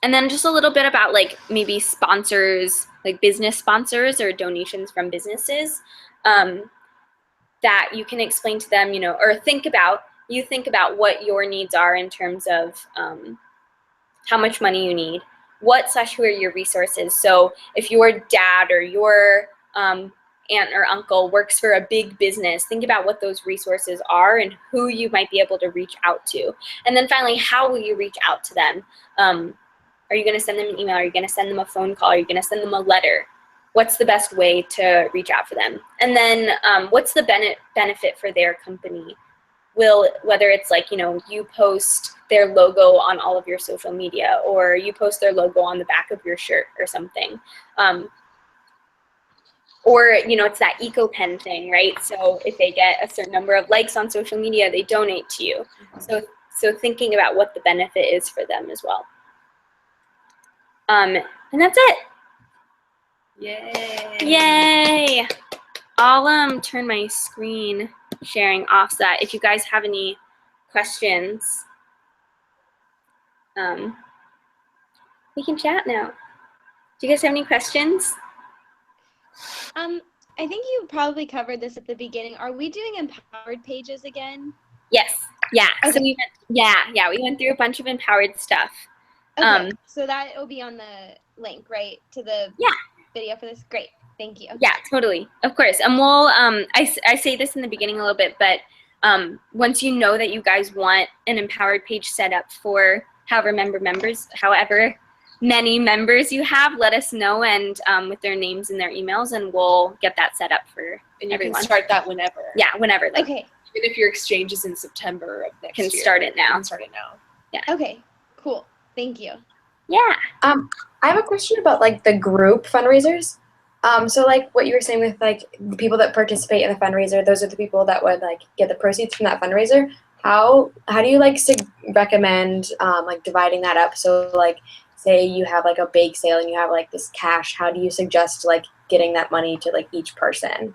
And then just a little bit about, like, maybe sponsors, like business sponsors or donations from businesses, that you can explain to them, you know, or think about what your needs are in terms of how much money you need, who are your resources. So if your dad or your aunt or uncle works for a big business, think about what those resources are and who you might be able to reach out to. And then finally, how will you reach out to them? Are you going to send them an email? Are you going to send them a phone call? Are you going to send them a letter? What's the best way to reach out for them? And then what's the benefit for their company? Whether it's like, you know, you post their logo on all of your social media, or you post their logo on the back of your shirt or something. Or, you know, it's that EcoPen thing, right? So if they get a certain number of likes on social media, they donate to you. So thinking about what the benefit is for them as well. And that's it. Yay. Yay. I'll turn my screen sharing off, so that if you guys have any questions, we can chat now. Do you guys have any questions? I think you probably covered this at the beginning. Are we doing empowered pages again? Yes. Yeah. Okay. So we went through a bunch of empowered stuff. Okay. So that will be on the link, right, to the video for this? Great. Thank you. Yeah, totally. Of course. And we'll, I say this in the beginning a little bit, but once you know that you guys want an empowered page set up for however many members you have, let us know, and with their names and their emails, and we'll get that set up for and you everyone. Can start that whenever. Yeah, whenever. Like, okay. Even if your exchange is in September of next year. Start it now. You can start it now. Yeah. Okay, cool. Thank you. Yeah. I have a question about, like, the group fundraisers. So, like, what you were saying with, like, the people that participate in the fundraiser, those are the people that would, like, get the proceeds from that fundraiser. How do you, like, recommend, like, dividing that up? So, like, say you have, like, a bake sale and you have, like, this cash. How do you suggest, like, getting that money to, like, each person?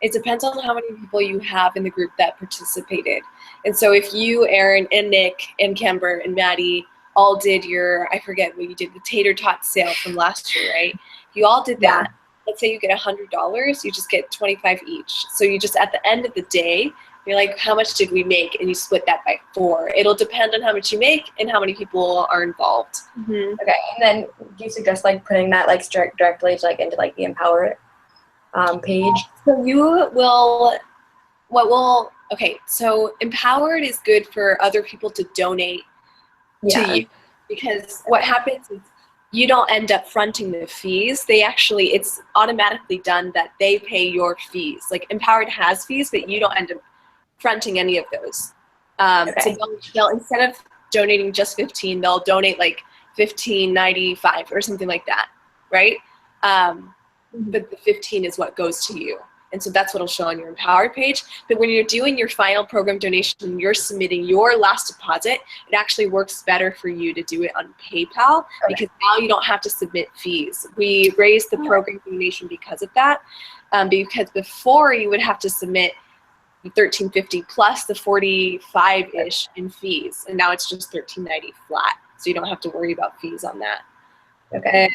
It depends on how many people you have in the group that participated. And so if you, Aaron, and Nick, and Kimber, and Maddie all did I forget what you did, the tater tot sale from last year, right? You all did that. Let's say you get $100, you just get 25 each. So you just, at the end of the day, you're like, how much did we make? And you split that by 4. It'll depend on how much you make and how many people are involved. Mm-hmm. Okay, and then do you suggest, like, putting that, like, directly to, like, into, like, the Empower page? So so Empowered is good for other people to donate to you, because what happens is you don't end up fronting the fees. It's automatically done that they pay your fees. Like, Empowered has fees, but you don't end up fronting any of those. So they'll instead of donating just 15, they'll donate like $15.95 or something like that, right? But the 15 is what goes to you. And so that's what will show on your Empowered page. But when you're doing your final program donation, you're submitting your last deposit, it actually works better for you to do it on PayPal because now you don't have to submit fees. We raised the program donation because of that. Because before you would have to submit $13.50 plus the 45-ish in fees. And now it's just $13.90 flat. So you don't have to worry about fees on that. Okay.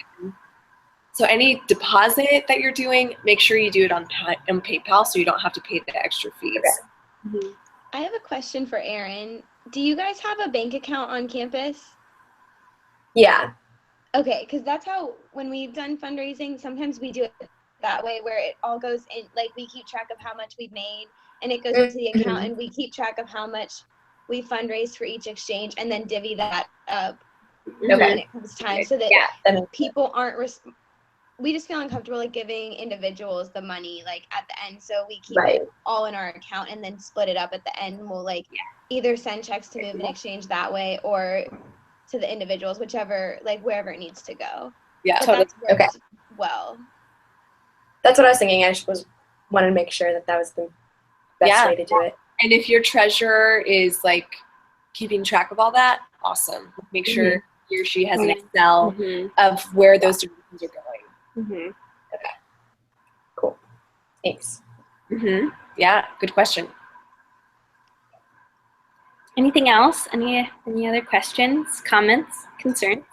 So any deposit that you're doing, make sure you do it on PayPal so you don't have to pay the extra fees. Okay. I have a question for Erin. Do you guys have a bank account on campus? Yeah. Okay, because that's how, when we've done fundraising, sometimes we do it that way where it all goes in, like we keep track of how much we've made and it goes into the account and we keep track of how much we fundraised for each exchange and then divvy that up when it comes time so that people aren't we just feel uncomfortable like giving individuals the money like at the end, so we keep it all in our account and then split it up at the end, and we'll like either send checks to move and exchange that way or to the individuals, whichever, like wherever it needs to go. Yeah, but totally. that's worked well. That's what I was thinking. I just wanted to make sure that was the best way to do it. And if your treasurer is like keeping track of all that, awesome. Make sure he or she has an Excel of where those donations are going. Okay. Cool. Thanks. Yeah, good question. Anything else? Any other questions, comments, concerns?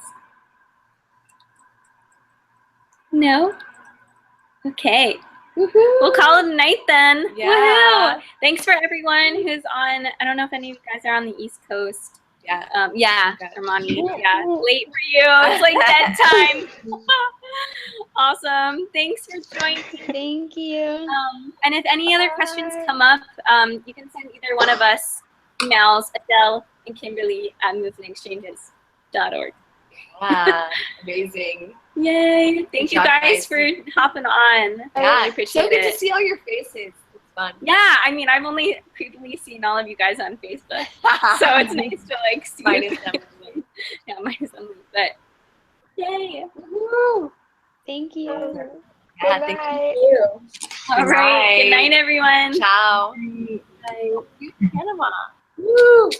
No? Okay. Woohoo. We'll call it a night then. Yeah. Woohoo! Thanks for everyone who's on. I don't know if any of you guys are on the East Coast. Yeah. Armani. Yeah. Late for you. It's like dead time. Awesome. Thanks for joining. Thank you. And if any other questions come up, you can send either one of us emails, Adele and Kimberly at moveandexchanges.org. Amazing. Yay. Thank you guys for hopping on. I really appreciate so good it. to see all your faces. It's fun. Yeah, I mean, I've only creepily seen all of you guys on Facebook, so it's nice to like see minus Emily. Yeah, minus Emily, but yay. Woo. Thank you. Yeah, thank you. All right. Good night, everyone. Ciao. Bye. Panama. Woo.